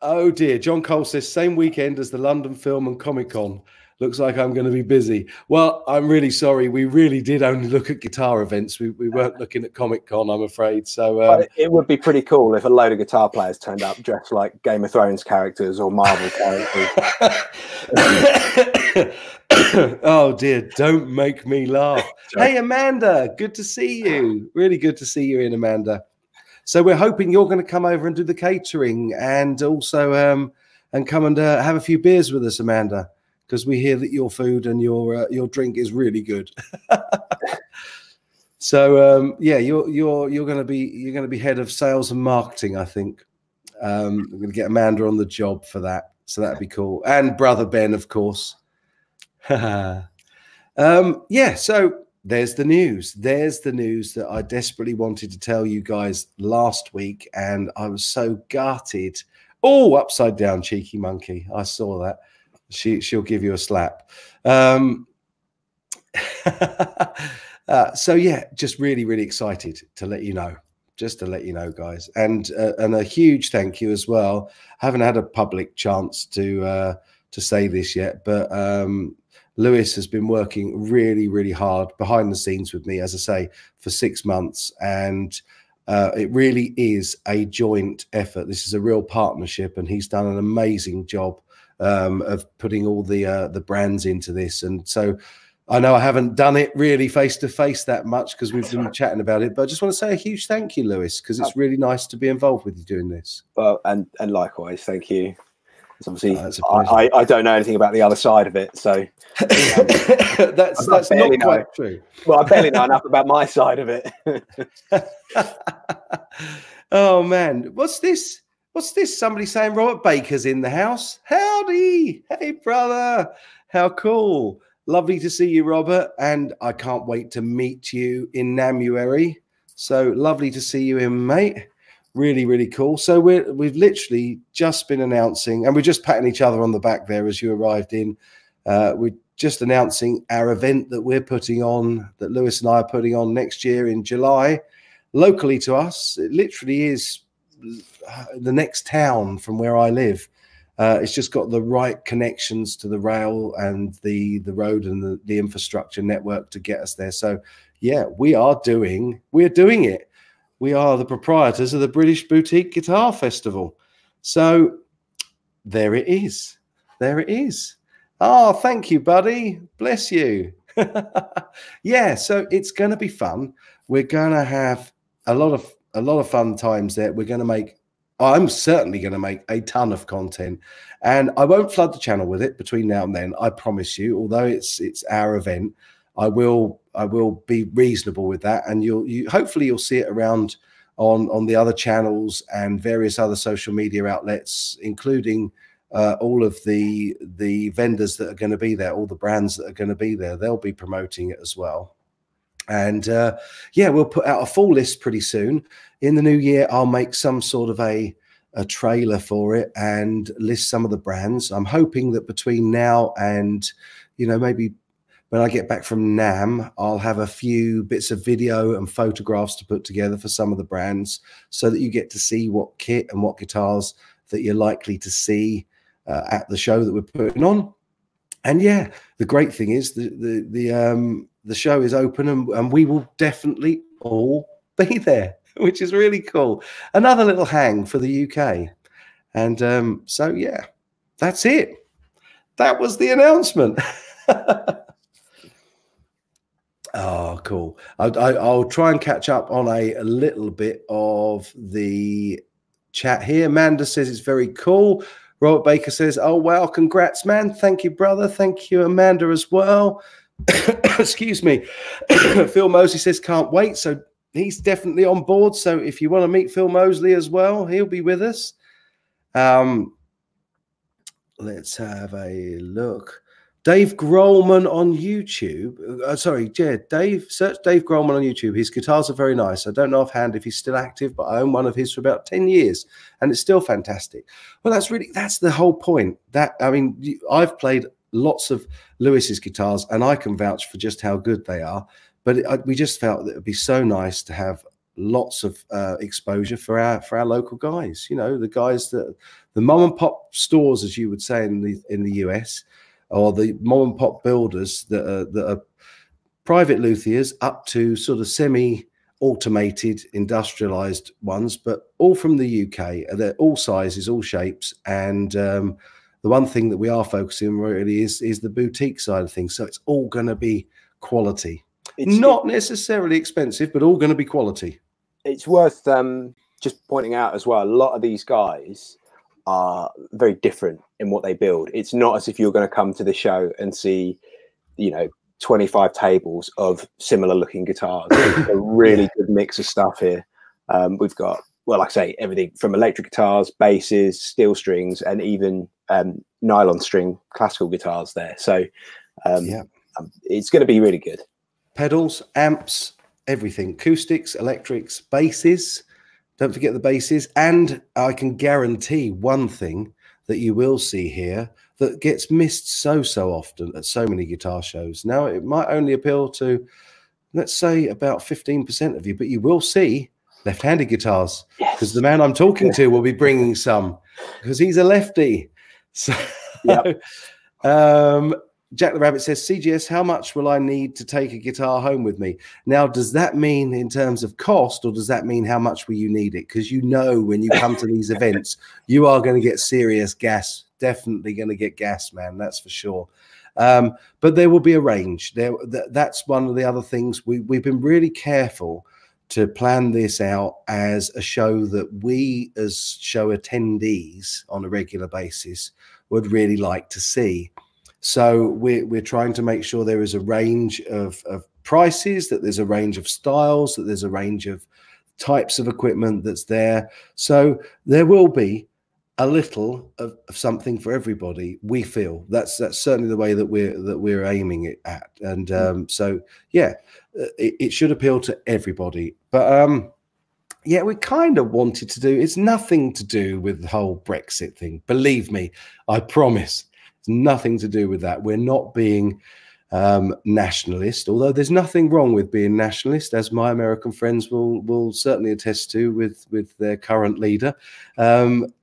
oh dear, John Cole says same weekend as the London Film and Comic Con. Looks like I'm going to be busy. Well, I'm really sorry. We really did only look at guitar events. We weren't looking at Comic Con, I'm afraid. So it would be pretty cool if a load of guitar players turned up dressed like Game of Thrones characters or Marvel characters. Oh dear, don't make me laugh. Hey, Amanda, good to see you. Really good to see you in, Amanda. So we're hoping you're going to come over and do the catering, and also and come and have a few beers with us, Amanda, because we hear that your food and your drink is really good. So yeah, you're going to be head of sales and marketing, I think. I'm going to get Amanda on the job for that, so that'd be cool. And brother Ben, of course. Yeah. So there's the news. There's the news that I desperately wanted to tell you guys last week, and I was so gutted. Oh, Upside Down, cheeky monkey! I saw that. She'll give you a slap. So yeah, just really excited to let you know, just to let you know, guys, and a huge thank you as well. I haven't had a public chance to say this yet, but Lewis has been working really hard behind the scenes with me, as I say, for 6 months, and it really is a joint effort. This is a real partnership, and he's done an amazing job of putting all the brands into this. And so I know I haven't done it really face to face that much, because we've been chatting about it, but I just want to say a huge thank you, Lewis, because it's really nice to be involved with you doing this. Well, and likewise, thank you. Obviously, that's a pleasure. I don't know anything about the other side of it, so that's not quite true. Well, I barely know enough about my side of it. Oh man, what's this? What's this? Somebody saying Robert Baker's in the house. Howdy, hey brother, how cool! Lovely to see you, Robert, and I can't wait to meet you in Namuary. So lovely to see you in, mate. Really, really cool. So we've literally just been announcing, and we're just patting each other on the back there as you arrived in. We're just announcing our event that we're putting on, that Lewis and I are putting on next year in July, locally to us. It literally is the next town from where I live. It's just got the right connections to the rail and the road and the infrastructure network to get us there. So yeah, we're doing it. We are the proprietors of the British Boutique Guitar Festival. So there it is. There it is. Oh, thank you, buddy. Bless you. Yeah, so it's going to be fun. We're going to have a lot of fun times there. I'm certainly going to make a ton of content, and I won't flood the channel with it between now and then. I promise you, although it's our event, I will be reasonable with that, and hopefully you'll see it around on the other channels and various other social media outlets, including all of the vendors that are going to be there, all the brands that are going to be there. They'll be promoting it as well. And yeah, we'll put out a full list pretty soon. In the new year, I'll make some sort of a trailer for it and list some of the brands. I'm hoping that between now and, maybe when I get back from NAMM, I'll have a few bits of video and photographs to put together for some of the brands so that you get to see what kit and what guitars that you're likely to see at the show that we're putting on. And yeah, the great thing is the show is open and we will definitely all be there, which is really cool. Another little hang for the UK. And so, yeah, that's it. That was the announcement. Oh, cool. I'll try and catch up on a little bit of the chat here. Amanda says it's very cool. Robert Baker says, oh, wow, congrats, man. Thank you, brother. Thank you, Amanda, as well. Excuse me. Phil Mosley says, can't wait. So he's definitely on board. So if you want to meet Phil Mosley as well, he'll be with us. Let's have a look. Dave Grohlman on YouTube. Search Dave Grohlman on YouTube. His guitars are very nice. I don't know offhand if he's still active, but I own one of his for about 10 years and it's still fantastic. Well, that's the whole point. I've played lots of Lewis's guitars and I can vouch for just how good they are. But we just felt that it would be so nice to have lots of exposure for our local guys. The guys that the mom and pop stores, as you would say in the US, or the mom and pop builders that are private luthiers up to sort of semi-automated industrialized ones, but all from the UK. They're all sizes, all shapes. And the one thing that we are focusing on really is the boutique side of things. So it's all going to be quality. It's not necessarily expensive, but all going to be quality. It's worth just pointing out as well, a lot of these guys are very different in what they build. It's not as if you're going to come to the show and see, 25 tables of similar looking guitars. It's a really good mix of stuff here. We've got, well, like I say, everything from electric guitars, basses, steel strings, and even nylon string classical guitars there. So it's going to be really good. Pedals, amps, everything, acoustics, electrics, basses. Don't forget the basses. And I can guarantee one thing that you will see here that gets missed so often at so many guitar shows. Now, it might only appeal to, let's say, about 15% of you, but you will see left-handed guitars, because the man I'm talking to will be bringing some, because he's a lefty. So, Jack the Rabbit says, CGS, how much will I need to take a guitar home with me? Now, does that mean in terms of cost, or does that mean how much will you need it? Because when you come to these events, you are going to get serious gas. Definitely going to get gas, man. That's for sure. But there will be a range. That's one of the other things. We've been really careful to plan this out as a show that we as show attendees on a regular basis would really like to see. So we're trying to make sure there is a range of prices, that there's a range of styles, that there's a range of types of equipment that's there. So there will be a little of something for everybody. We feel that's certainly the way that we're aiming it at. And so yeah, it should appeal to everybody. But yeah, we kind of wanted to do, it's nothing to do with the whole Brexit thing. Believe me, I promise. It's nothing to do with that. We're not being nationalist, although there's nothing wrong with being nationalist, as my American friends will certainly attest to with their current leader.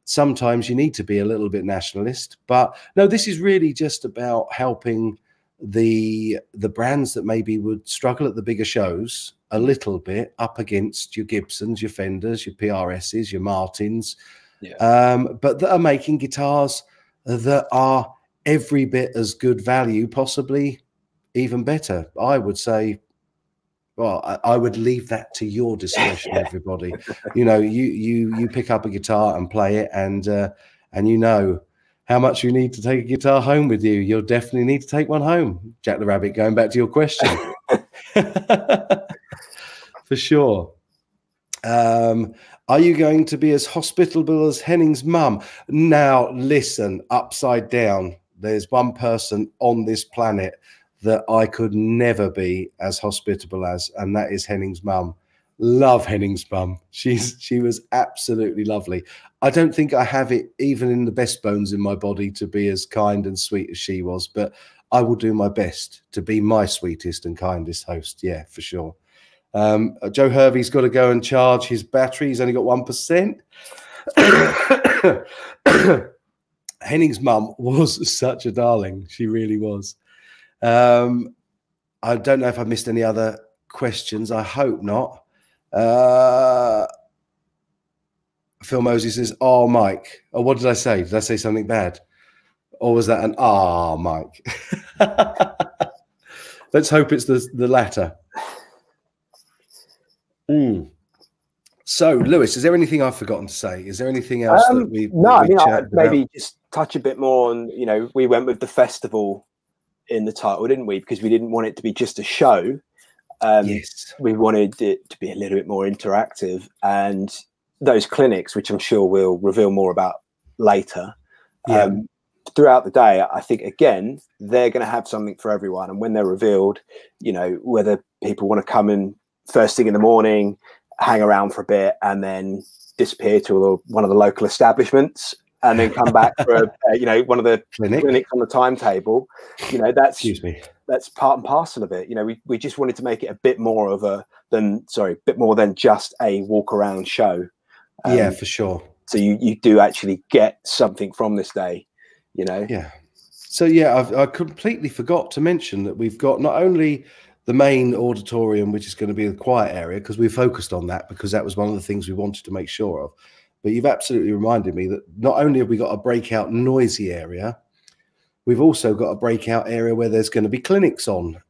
Sometimes you need to be a little bit nationalist, but no, this is really just about helping the brands that maybe would struggle at the bigger shows a little bit up against your Gibsons, your Fenders, your PRSs, your Martins, but that are making guitars that are every bit as good value, possibly even better. I would say, well, I would leave that to your discretion, everybody. You know, you pick up a guitar and play it, and you know how much you need to take a guitar home with you. You'll definitely need to take one home. Jack the Rabbit, going back to your question. For sure. Are you going to be as hospitable as Henning's mum? Now, listen, upside down. There's one person on this planet that I could never be as hospitable as, and that is Henning's mum. Love Henning's mum. She was absolutely lovely. I don't think I have it even in the best bones in my body to be as kind and sweet as she was, but I will do my best to be my sweetest and kindest host. Yeah, for sure. Joe Hervey's got to go and charge his battery. He's only got 1%. Henning's mum was such a darling. She really was. I don't know if I missed any other questions. I hope not. Phil Moses says, "Oh, Mike." Oh, what did I say? Did I say something bad? Or was that an Mike? Let's hope it's the latter. So, Lewis, is there anything I've forgotten to say? Is there anything else that we? No, I mean, maybe just touch a bit more on. You know, we went with the festival in the title, didn't we? Because we didn't want it to be just a show. Yes, we wanted it to be a little bit more interactive, and those clinics, which I'm sure we'll reveal more about later. Yeah. Throughout the day, I think again they're going to have something for everyone, and when they're revealed, you know, whether people want to come in first thing in the morning, hang around for a bit, and then disappear to one of the local establishments, and then come back for you know, one of the clinics on the timetable. You know, that's part and parcel of it. You know, we just wanted to make it a bit more of bit more than just a walk around show. Yeah, for sure. So you do actually get something from this day, you know. Yeah. So yeah, I completely forgot to mention that we've got not only the main auditorium, which is going to be the quiet area, because we focused on that because that was one of the things we wanted to make sure of. But you've absolutely reminded me that not only have we got a breakout noisy area, we've also got a breakout area where there's going to be clinics on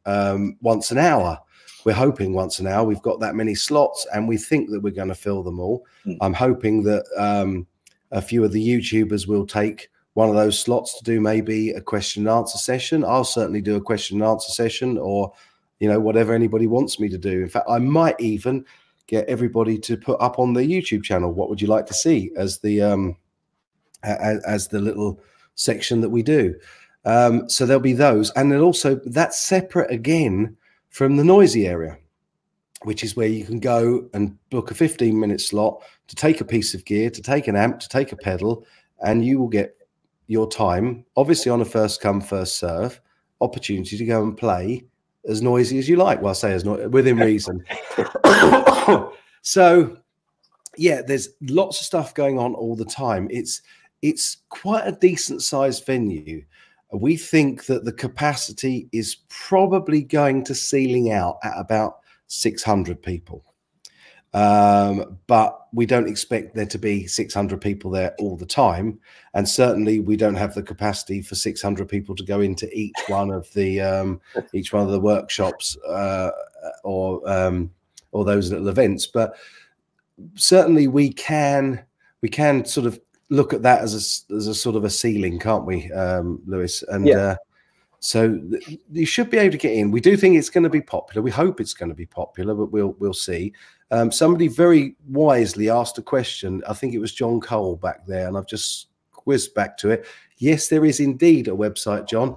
once an hour. We're hoping once an hour. We've got that many slots, and we think that we're going to fill them all. I'm hoping that a few of the YouTubers will take one of those slots to do maybe a question and answer session. I'll certainly do a question and answer session, or you know, whatever anybody wants me to do. In fact, I might even get everybody to put up on their YouTube channel, what would you like to see as the little section that we do. So there'll be those. And then also that's separate again from the noisy area, which is where you can go and book a 15-minute slot to take a piece of gear, to take an amp, to take a pedal, and you will get your time, obviously on a first come, first serve opportunity to go and play as noisy as you like. Well, I say as within reason. So yeah, there's lots of stuff going on all the time. It's quite a decent sized venue. We think that the capacity is probably going to ceiling out at about 600 people. But we don't expect there to be 600 people there all the time. And certainly we don't have the capacity for 600 people to go into each one of the workshops or or those little events. But certainly we can sort of look at that as a sort of a ceiling, can't we, Lewis? And so you should be able to get in. We do think it's going to be popular. We hope it's going to be popular, but we'll see. Somebody very wisely asked a question. I think it was John Cole back there, and I've just whizzed back to it. Yes, there is indeed a website, John,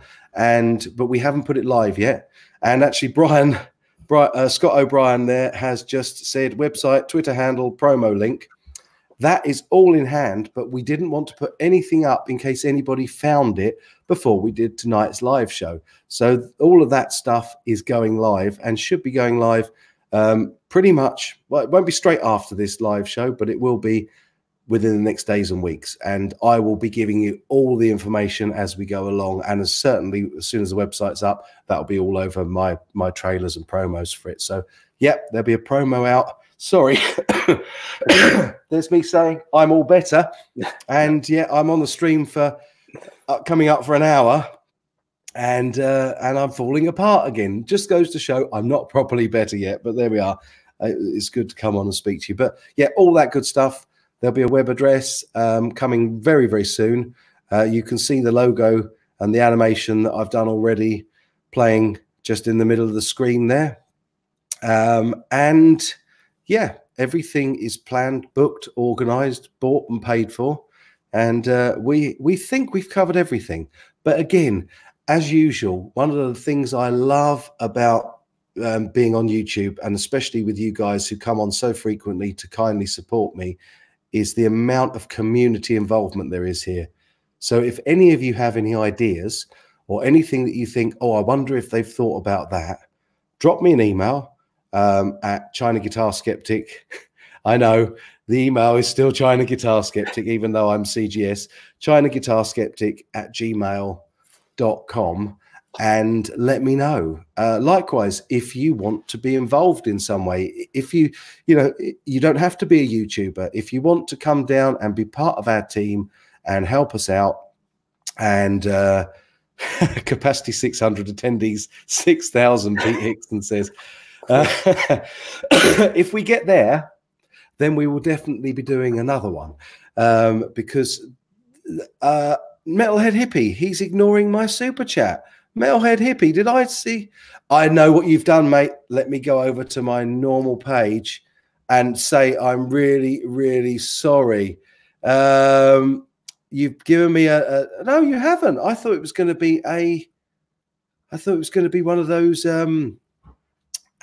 but we haven't put it live yet. And actually, Scott O'Brien there has just said website, Twitter handle, promo link. That is all in hand, but we didn't want to put anything up in case anybody found it before we did tonight's live show. So all of that stuff is going live and should be going live pretty much. Well, it won't be straight after this live show, but it will be within the next days and weeks. And I will be giving you all the information as we go along. And certainly as soon as the website's up, that'll be all over my trailers and promos for it. So, yep, there'll be a promo out. Sorry, there's me saying I'm all better, and yeah, I'm on the stream for coming up for an hour, and I'm falling apart again. Just goes to show I'm not properly better yet, but there we are. It's good to come on and speak to you. But yeah, all that good stuff. There'll be a web address coming very, very soon. You can see the logo and the animation that I've done already playing just in the middle of the screen there, and yeah, everything is planned, booked, organized, bought and paid for. And we think we've covered everything. But again, as usual, one of the things I love about being on YouTube, and especially with you guys who come on so frequently to kindly support me, is the amount of community involvement there is here. So if any of you have any ideas or anything that you think, oh, I wonder if they've thought about that, drop me an email. At China Guitar Skeptic. I know the email is still China Guitar Skeptic, even though I'm CGS. China Guitar Skeptic at gmail.com, and let me know. Likewise, if you want to be involved in some way, if you don't have to be a YouTuber. If you want to come down and be part of our team and help us out, and capacity 600 attendees, 6,000. Pete Hickson says. If we get there, then we will definitely be doing another one, because Metalhead Hippie, he's ignoring my super chat. Metalhead Hippie, did I see? I know what you've done, mate. Let me go over to my normal page and say I'm really, really sorry. You've given me no, you haven't. I thought it was going to be one of those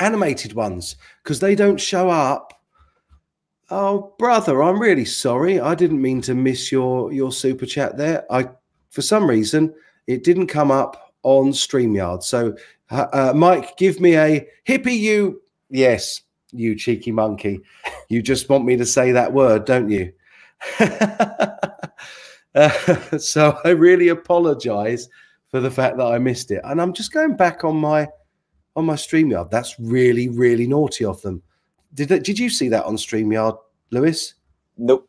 animated ones, because they don't show up. Oh, brother, I'm really sorry. I didn't mean to miss your super chat there. For some reason, it didn't come up on StreamYard. So, Mike, give me a hippie. You, yes, you cheeky monkey. You just want me to say that word, don't you? So I really apologize for the fact that I missed it. And I'm just going back on my StreamYard. That's really, really naughty of them. Did you see that on StreamYard, Lewis? Nope.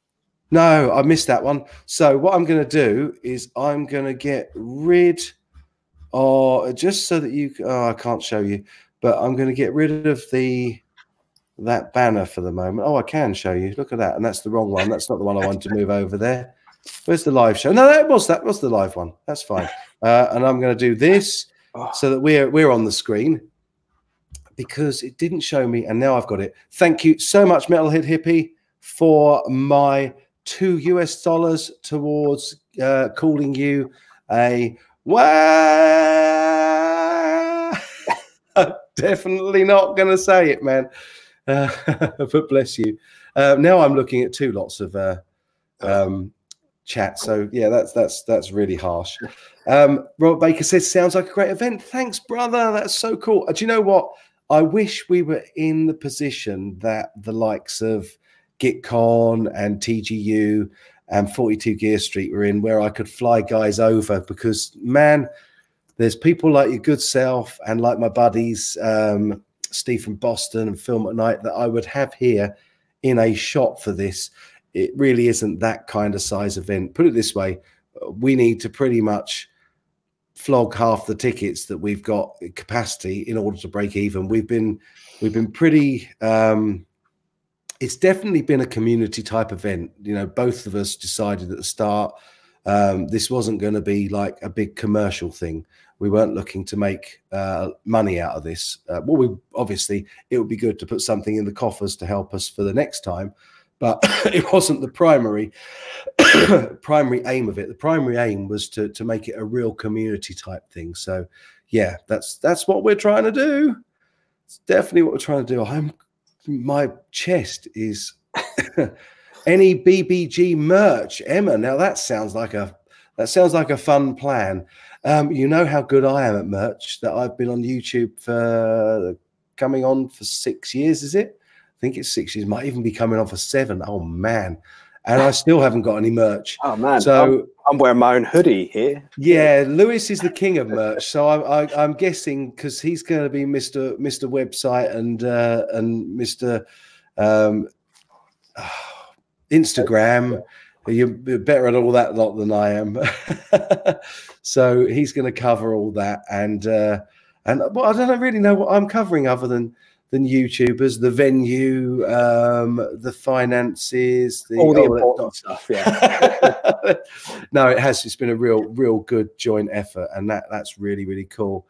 No, I missed that one. So what I'm going to do is I'm going to get rid of, just so that you, I can't show you, but I'm going to get rid of that banner for the moment. Oh, I can show you. Look at that. And that's the wrong one. That's not the one I wanted to move over there. Where's the live show? No, that was the live one. That's fine. And I'm going to do this so that we're on the screen, because it didn't show me, and now I've got it. Thank you so much, Metalhead Hippie, for my $2 towards calling you a wow. I'm definitely not going to say it, man. But bless you. Now I'm looking at two lots of chat. So yeah, that's really harsh. Robert Baker says, sounds like a great event. Thanks, brother. That's so cool. Do you know what? I wish we were in the position that the likes of GitCon and TGU and 42 Gear Street were in, where I could fly guys over, because, man, there's people like your good self and like my buddies, Steve from Boston and Phil McKnight, that I would have here in a shop for this. It really isn't that kind of size event. Put it this way, we need to pretty much flog half the tickets that we've got capacity in order to break even. We've been pretty. It's definitely been a community type event. You know, both of us decided at the start this wasn't going to be like a big commercial thing. We weren't looking to make money out of this. Well, we obviously, it would be good to put something in the coffers to help us for the next time, but it wasn't the primary aim of it. The primary aim was to make it a real community type thing. So yeah, that's what we're trying to do. It's definitely what we're trying to do. My chest is any BBG merch, Emma. Now that sounds like a fun plan. You know how good I am at merch. That I've been on YouTube for coming on for 6 years. Is it? I think it's 6 years. Might even be coming on for 7. Oh man, and I still haven't got any merch. Oh man, so I'm wearing my own hoodie here. Yeah, Lewis is the king of merch. So I'm guessing because he's going to be Mr. Website and Mr. Instagram. You're better at all that lot than I am. So he's going to cover all that, and well, I don't really know what I'm covering other than YouTubers, the venue, the finances, all the important stuff. Yeah. No, it's been a real good joint effort, and that's really cool.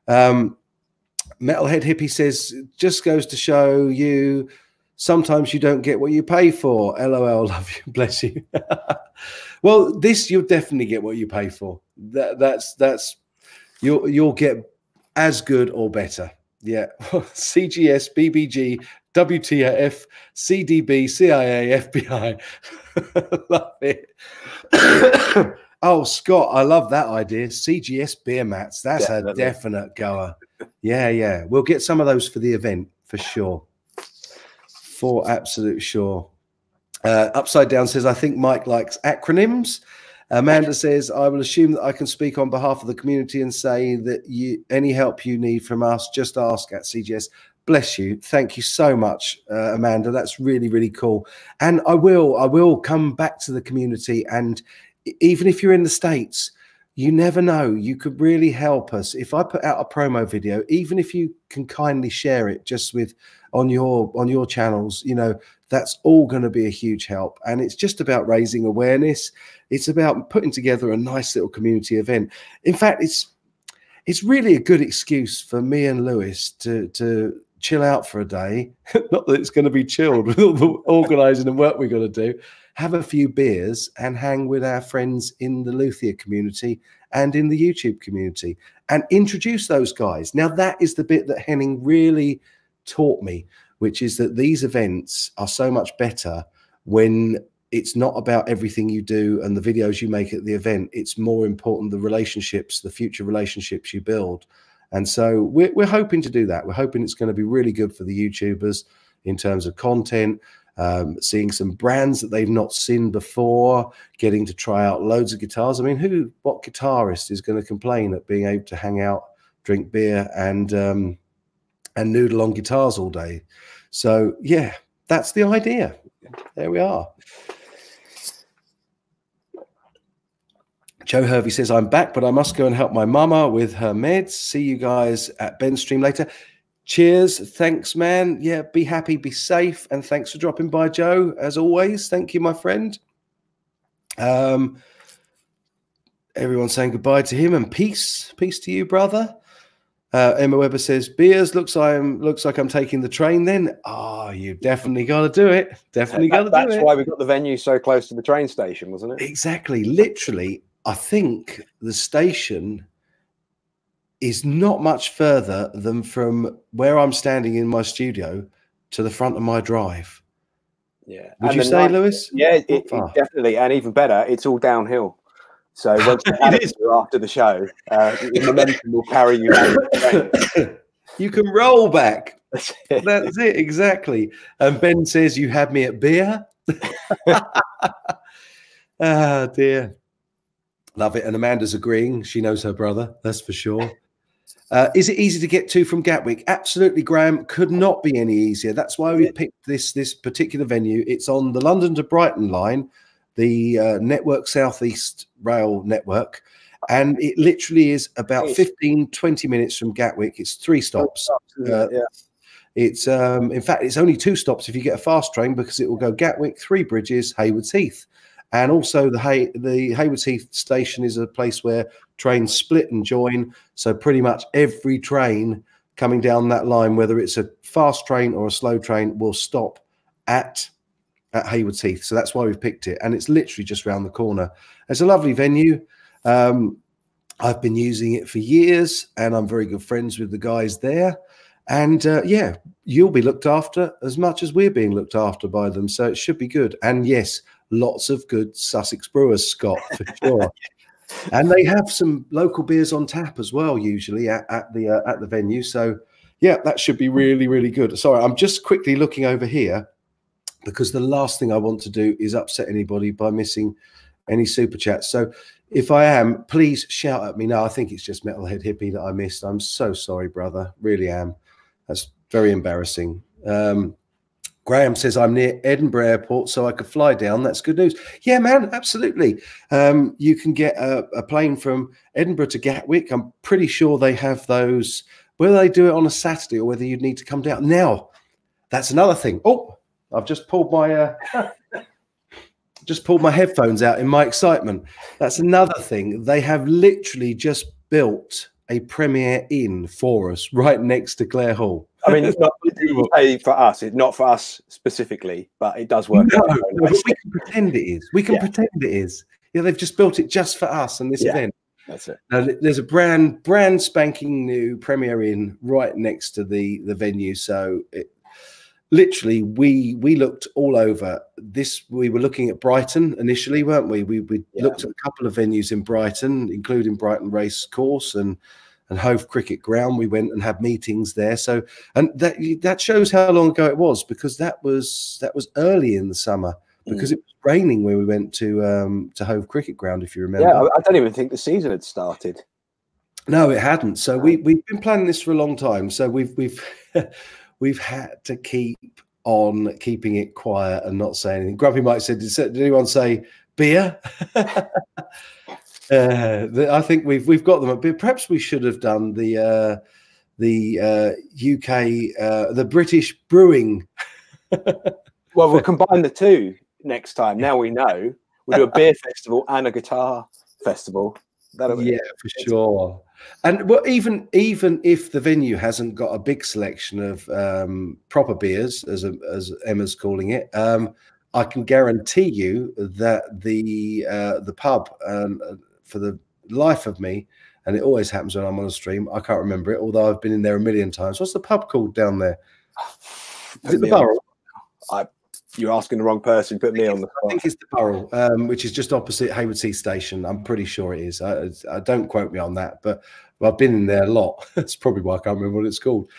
Metalhead Hippie says, just goes to show you sometimes you don't get what you pay for. LOL, love you, bless you. Well, this you'll definitely get what you pay for. That's you'll get as good or better. Yeah. CGS, BBG, WTF, CDB, CIA, FBI. Love it. Oh, Scott, I love that idea. CGS beer mats. That's a definite goer. Yeah. We'll get some of those for the event for sure. For absolute sure. Upside Down says, I think Mike likes acronyms. Amanda says, I will assume that I can speak on behalf of the community and say that any help you need from us, just ask at CGS. Bless you. Thank you so much, Amanda. That's really cool. And I will come back to the community. And even if you're in the States, you never know. You could really help us. If I put out a promo video, even if you can kindly share it just on your channels, you know, that's all going to be a huge help. And it's just about raising awareness. It's about putting together a nice little community event. In fact, it's really a good excuse for me and Lewis to chill out for a day. Not that it's going to be chilled with all the organising and work we're going to do. Have a few beers and hang with our friends in the Luthier community and in the YouTube community and introduce those guys. Now, that is the bit that Henning really taught me, which is that these events are so much better when it's not about everything you do and the videos you make at the event. It's more important the relationships, the future relationships you build. And so we're hoping to do that. We're hoping it's going to be really good for the YouTubers in terms of content, seeing some brands that they've not seen before, getting to try out loads of guitars. I mean, what guitarist is going to complain at being able to hang out, drink beer, and noodle on guitars all day? So yeah, that's the idea. There we are. Joe Hervey says, I'm back, but I must go and help my mama with her meds. See you guys at Ben's stream later. Cheers. Thanks, man. Yeah, be happy, be safe. And thanks for dropping by, Joe, as always. Thank you, my friend. Everyone saying goodbye to him and peace. Peace to you, brother. Emma Webber says, beers, looks like I'm taking the train then. Oh, you definitely got to do it. Definitely got to do it. That's why we got the venue so close to the train station, wasn't it? Exactly. Literally, I think the station is not much further than from where I'm standing in my studio to the front of my drive. Yeah. Would you say, Lewis? Yeah, it definitely. And even better, it's all downhill. So once after the show, the momentum will carry you down. You can roll back. That's it, exactly. And Ben says, you had me at beer. Ah, dear. Love it. And Amanda's agreeing. She knows her brother, that's for sure. Is it easy to get to from Gatwick? Absolutely, Graham. Could not be any easier. That's why we picked this particular venue. It's on the London to Brighton line, the Network Southeast Rail network. and it literally is about 15, 20 minutes from Gatwick. It's 3 stops. Yeah. It's in fact, it's only 2 stops if you get a fast train, because it will go Gatwick, 3 Bridges, Haywards Heath. And also the Haywards Heath station is a place where trains split and join. So pretty much every train coming down that line, whether it's a fast train or a slow train, will stop at Haywards Heath. So that's why we've picked it. And it's literally just around the corner. It's a lovely venue. I've been using it for years, and I'm very good friends with the guys there. And yeah, you'll be looked after as much as we're being looked after by them. So it should be good. And yes, lots of good Sussex brewers, Scott, for sure. And they have some local beers on tap as well, usually at the venue. So yeah, that should be really, really good. Sorry, I'm just quickly looking over here, because the last thing I want to do is upset anybody by missing any super chats. So if I am, please shout at me. No, I think it's just Metalhead Hippie that I missed. I'm so sorry, brother. Really am. That's very embarrassing. Graham says I'm near Edinburgh Airport, so I could fly down. That's good news. Yeah, man, absolutely. You can get a plane from Edinburgh to Gatwick. I'm pretty sure they have those, whether they do it on a Saturday or whether you'd need to come down. Now, that's another thing. Oh, I've just pulled my headphones out in my excitement. That's another thing. They have literally just built a Premier Inn for us right next to Clare Hall. I mean, it's not for us. It's not for us specifically, but it does work. No, but we can pretend it is. We can pretend it is. Yeah, they've just built it just for us and this event. That's it. Now, there's a brand spanking new Premier Inn right next to the venue. So literally, we looked all over this. We were looking at Brighton initially, weren't we? We looked at a couple of venues in Brighton, including Brighton Race Course and Hove Cricket Ground. We went and had meetings there. So, and that shows how long ago it was, because that was early in the summer, because it was raining when we went to Hove Cricket Ground, if you remember. Yeah, I don't even think the season had started. No, it hadn't. So we've been planning this for a long time. So we've had to keep on keeping it quiet and not say anything. Grumpy Mike said, did anyone say beer? I think we've got them. But perhaps we should have done the UK, the British brewing. Well, we'll combine the two next time. Now we know. We'll do a beer festival and a guitar festival. Yeah, for sure. And well, even if the venue hasn't got a big selection of proper beers, as Emma's calling it, I can guarantee you that the pub, for the life of me, and it always happens when I'm on a stream, I can't remember it, although I've been in there a million times. What's the pub called down there? Is it the Burrell? You're asking the wrong person. Put me on the spot. I think it's the Burrell, which is just opposite Haywards Heath Station. I'm pretty sure it is. I don't quote me on that, but I've been in there a lot. That's probably why I can't remember what it's called.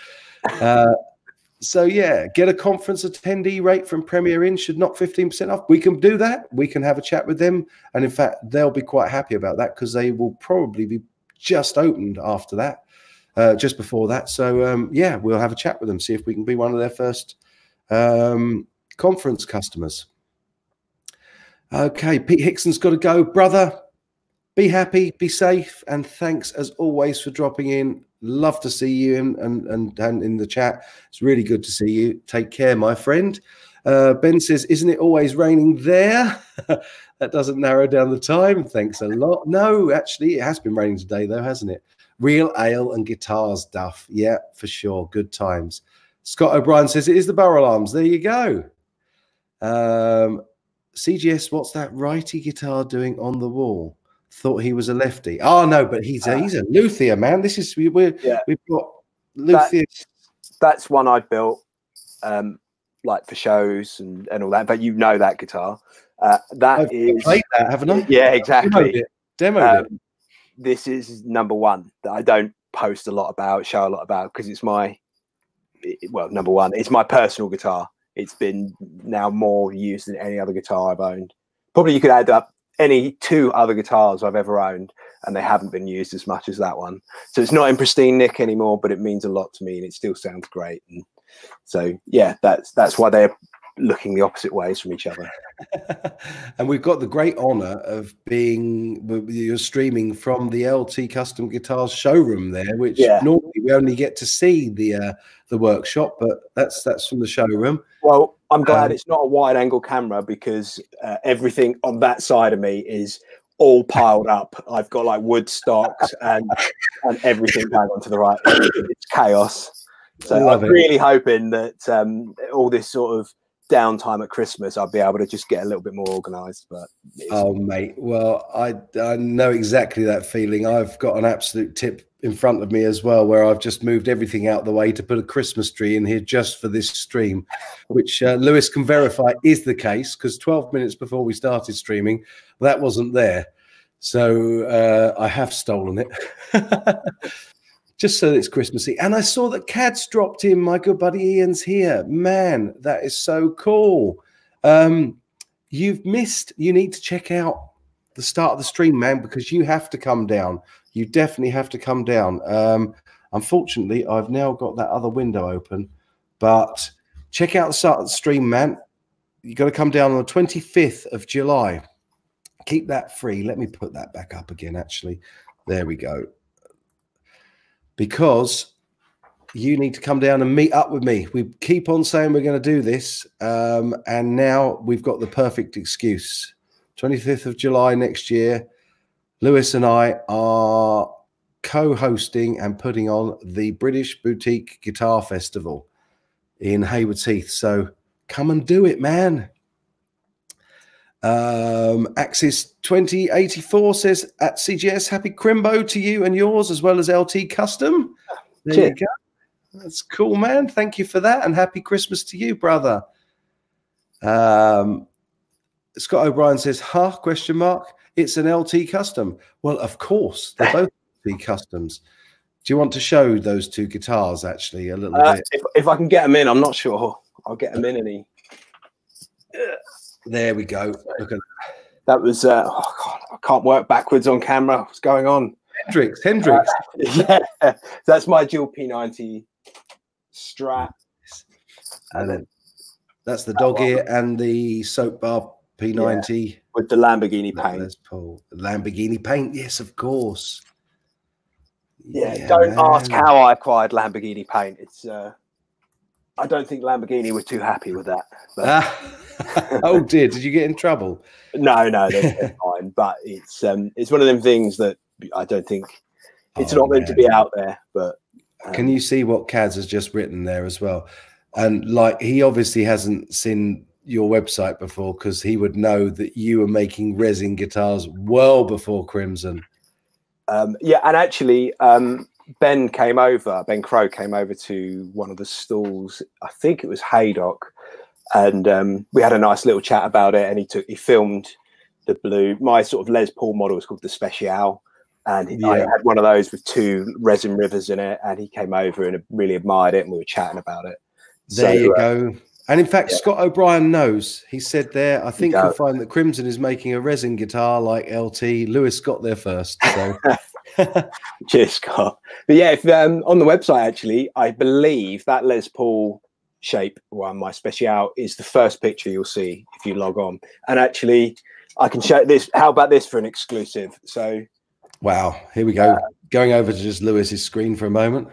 So yeah, get a conference attendee rate from Premier Inn, should knock 15% off. We can do that. We can have a chat with them, and in fact, they'll be quite happy about that, because they will probably be just opened after that, just before that. So yeah, we'll have a chat with them, see if we can be one of their first conference customers. Okay, Pete Hickson's got to go. Brother, be happy, be safe, and thanks as always for dropping in. Love to see you and in the chat. It's really good to see you. Take care, my friend. Ben says, isn't it always raining there? That doesn't narrow down the time. Thanks a lot. No, actually, it has been raining today, though, hasn't it? Real ale and guitars, Duff. Yeah, for sure. Good times. Scott O'Brien says, it is the Burrell Arms. There you go. CGS, what's that righty guitar doing on the wall? Thought he was a lefty. Oh no, but he's a luthier, man. This is we've got luthier. That's one I built, like for shows and all that. But you know that guitar. I've played that, haven't I? Yeah, exactly. Demoed it. This is number one that I don't post a lot about, show a lot about, because it's number one. It's my personal guitar. It's been now more used than any other guitar I've owned. Probably you could add up any 2 other guitars I've ever owned, and they haven't been used as much as that one. So it's not in pristine nick anymore, but it means a lot to me, and it still sounds great. And so yeah, that's why they're looking the opposite ways from each other. And we've got the great honor of you're streaming from the LT Custom Guitars showroom there, which normally we only get to see the workshop, but that's from the showroom. Well, I'm glad it's not a wide angle camera, because everything on that side of me is all piled up. I've got like wood stocks and everything going on to the right. It's chaos. So I'm really hoping that all this sort of downtime at Christmas, I'll be able to just get a little bit more organized. But oh mate, well, I know exactly that feeling. I've got an absolute tip in front of me as well, where I've just moved everything out the way to put a Christmas tree in here just for this stream, which Lewis can verify is the case, because 12 minutes before we started streaming, that wasn't there. So I have stolen it. Just so it's Christmassy. And I saw that Cad's dropped in. My good buddy Ian's here. Man, that is so cool. You've missed. You need to check out the start of the stream, man, because you have to come down. You definitely have to come down. Unfortunately, I've now got that other window open. But check out the start of the stream, man. You've got to come down on the 25th of July. Keep that free. Let me put that back up again, actually. There we go. Because you need to come down and meet up with me. We keep on saying we're going to do this, and now we've got the perfect excuse. 25th of July next year, Lewis and I are co-hosting and putting on the British Boutique Guitar Festival in Haywards Heath. So come and do it, man. Axis 2084 says, at CGS, happy Crimbo to you and yours, as well as LT Custom. There you go. That's cool, man. Thank you for that, and happy Christmas to you, brother. Scott O'Brien says, huh, question mark, it's an LT Custom. Well, of course, they're both LT Customs. Do you want to show those two guitars, actually, a little bit? If I can get them in, I'm not sure. I'll get them in any. There we go. Look at that. Was oh God, I can't work backwards on camera. What's going on? Hendrix. Yeah, that's my dual P90 Strat, and then that's the dog ear and the soap bar P90 with the Lamborghini paint. Let's pull Lamborghini paint. Yes, of course. Yeah, don't ask how I acquired Lamborghini paint. It's I don't think Lamborghini were too happy with that. But... oh dear, did you get in trouble? No, they're fine. But it's one of them things that I don't think it's not meant to be out there. But can you see what Kaz has just written there as well? And like, he obviously hasn't seen your website before, because he would know that you were making resin guitars well before Crimson. Yeah, and actually, Ben Crow came over to one of the stalls. I think it was Haydock, and we had a nice little chat about it. And he filmed the blue. My sort of Les Paul model is called the Special, and I had one of those with 2 resin rivers in it. And he came over and really admired it, and we were chatting about it. There you go. And in fact, Scott O'Brien knows. He said there, I think you'll find that Crimson is making a resin guitar like LT. Lewis got there first. So. Cheers, Scott. But yeah, if, on the website, actually, I believe that Les Paul shape one, my Special, is the first picture you'll see if you log on. And actually, I can show this. How about this for an exclusive? So, wow, here we go. Going over to just Lewis's screen for a moment.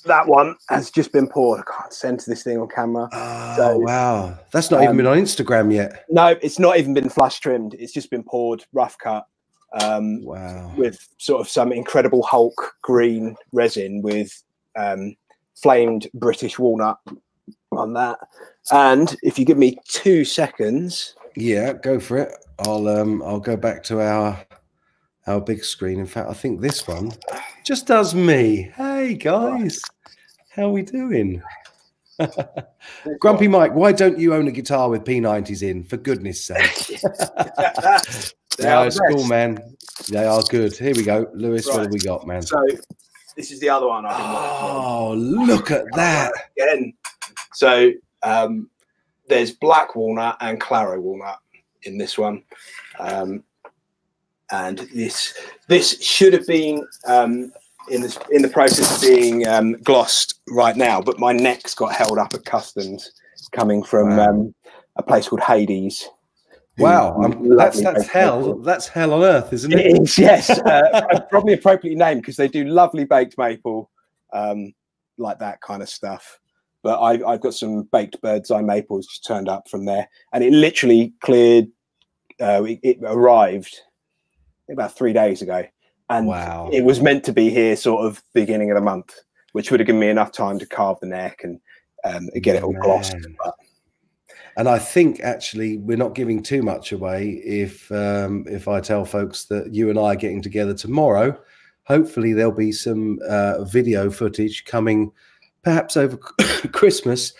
That one has just been poured. I can't center this thing on camera. Oh, so, wow. That's not even been on Instagram yet. No, it's not even been flush trimmed. It's just been poured, rough cut. Wow. With sort of some incredible Hulk green resin with flamed British walnut on that. And if you give me 2 seconds. Yeah, go for it. I'll go back to our big screen. In fact, I think this one just does me. Hey guys, how we doing? Grumpy Mike, why don't you own a guitar with P90s in? For goodness sake. It's cool, man. They are good. Here we go. Lewis, what have we got, man? So this is the other one. Look at that. Again. So there's black walnut and claro walnut in this one. And this should have been in the process of being glossed right now, but my neck's got held up at customs coming from a place called Hades. Wow, that's hell. That's hell on earth, isn't it? It is, yes. Probably appropriately named because they do lovely baked maple, like that kind of stuff. But I've got some baked bird's eye maples just turned up from there, and it literally cleared. It arrived about 3 days ago, and it was meant to be here sort of beginning of the month, which would have given me enough time to carve the neck and get it all glossed. And I think actually we're not giving too much away if I tell folks that you and I are getting together tomorrow. Hopefully there'll be some video footage coming perhaps over Christmas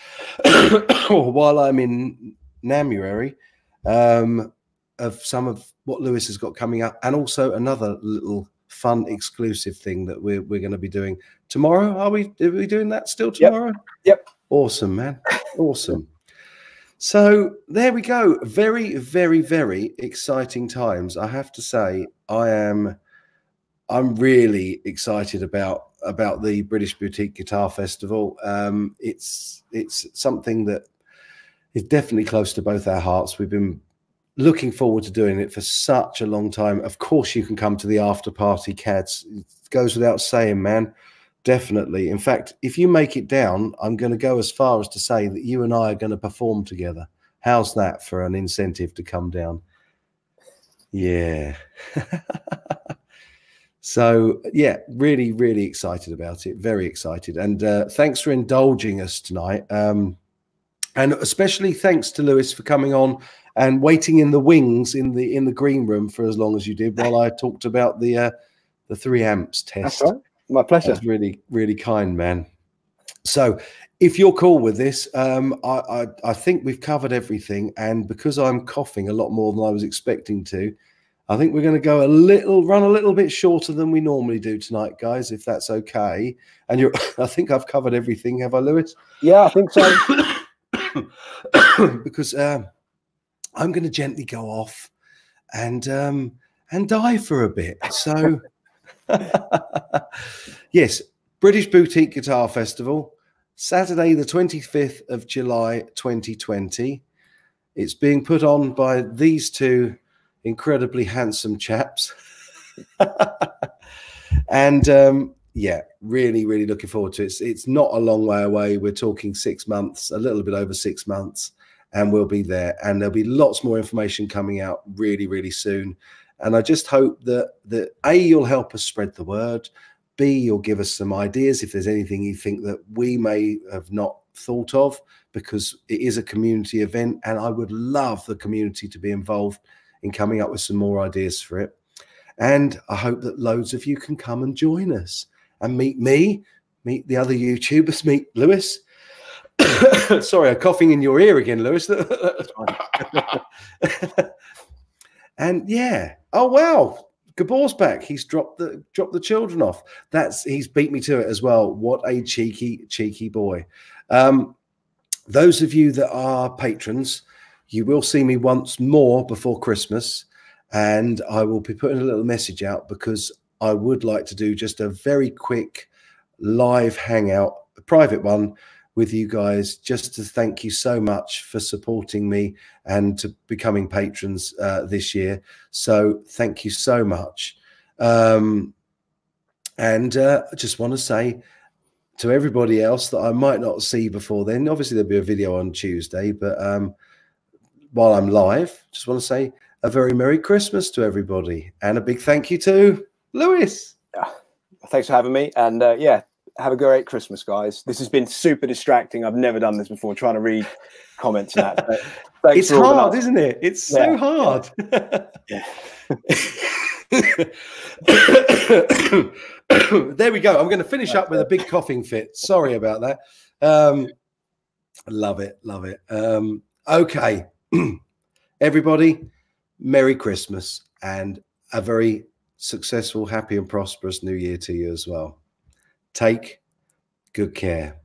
or while I'm in Namuary, of some of what Lewis has got coming up, and also another little fun exclusive thing that we're going to be doing tomorrow. Are we doing that still tomorrow? Yep. Awesome, man. Awesome. So there we go. Very, very, very exciting times. I have to say, I'm really excited about the British Boutique Guitar Festival. It's something that is definitely close to both our hearts. We've been looking forward to doing it for such a long time. Of course, you can come to the after party, Cads. It goes without saying, man. Definitely. In fact, if you make it down, I'm going to go as far as to say that you and I are going to perform together. How's that for an incentive to come down? Yeah. So, yeah, really, really excited about it. Very excited. And thanks for indulging us tonight. And especially thanks to Lewis for coming on and waiting in the wings in the green room for as long as you did while I talked about the 3 amps test. That's right. My pleasure. That's really, really kind, man. So if you're cool with this, I think we've covered everything. And because I'm coughing a lot more than I was expecting to, I think we're going to run a little bit shorter than we normally do tonight, guys, if that's okay. And I think I've covered everything. Have I, Lewis? Yeah, I think so. Because I'm going to gently go off and die for a bit. So yes, British Boutique Guitar Festival, Saturday the 25th of July 2020. It's being put on by these two incredibly handsome chaps. And yeah, really, really looking forward to it. It's not a long way away. We're talking 6 months, a little bit over 6 months, and we'll be there. And there'll be lots more information coming out really, really soon. And I just hope that A, you'll help us spread the word. B, you'll give us some ideas if there's anything you think that we may have not thought of, because it is a community event, and I would love the community to be involved in coming up with some more ideas for it. And I hope that loads of you can come and join us and meet me, meet the other YouTubers, meet Lewis. Sorry, I'm coughing in your ear again, Lewis. And yeah, oh wow, Gabor's back. He's dropped the children off. He's beat me to it as well. What a cheeky boy. Those of you that are patrons, you will see me once more before Christmas, and I will be putting a little message out because I would like to do just a very quick live hangout, a private one with you guys, just to thank you so much for supporting me and to becoming patrons this year. So thank you so much. And I just want to say to everybody else that I might not see before then, obviously there'll be a video on Tuesday, but while I'm live, just want to say a very Merry Christmas to everybody and a big thank you to Lewis. Yeah. Thanks for having me. And yeah, have a great Christmas, guys. This has been super distracting. I've never done this before, trying to read comments and that. It's hard, isn't it? It's so hard. Yeah. There we go. I'm going to finish up with a big coughing fit. Sorry about that. Love it. Love it. Okay. Everybody, Merry Christmas and a very successful, happy and prosperous new year to you as well. Take good care.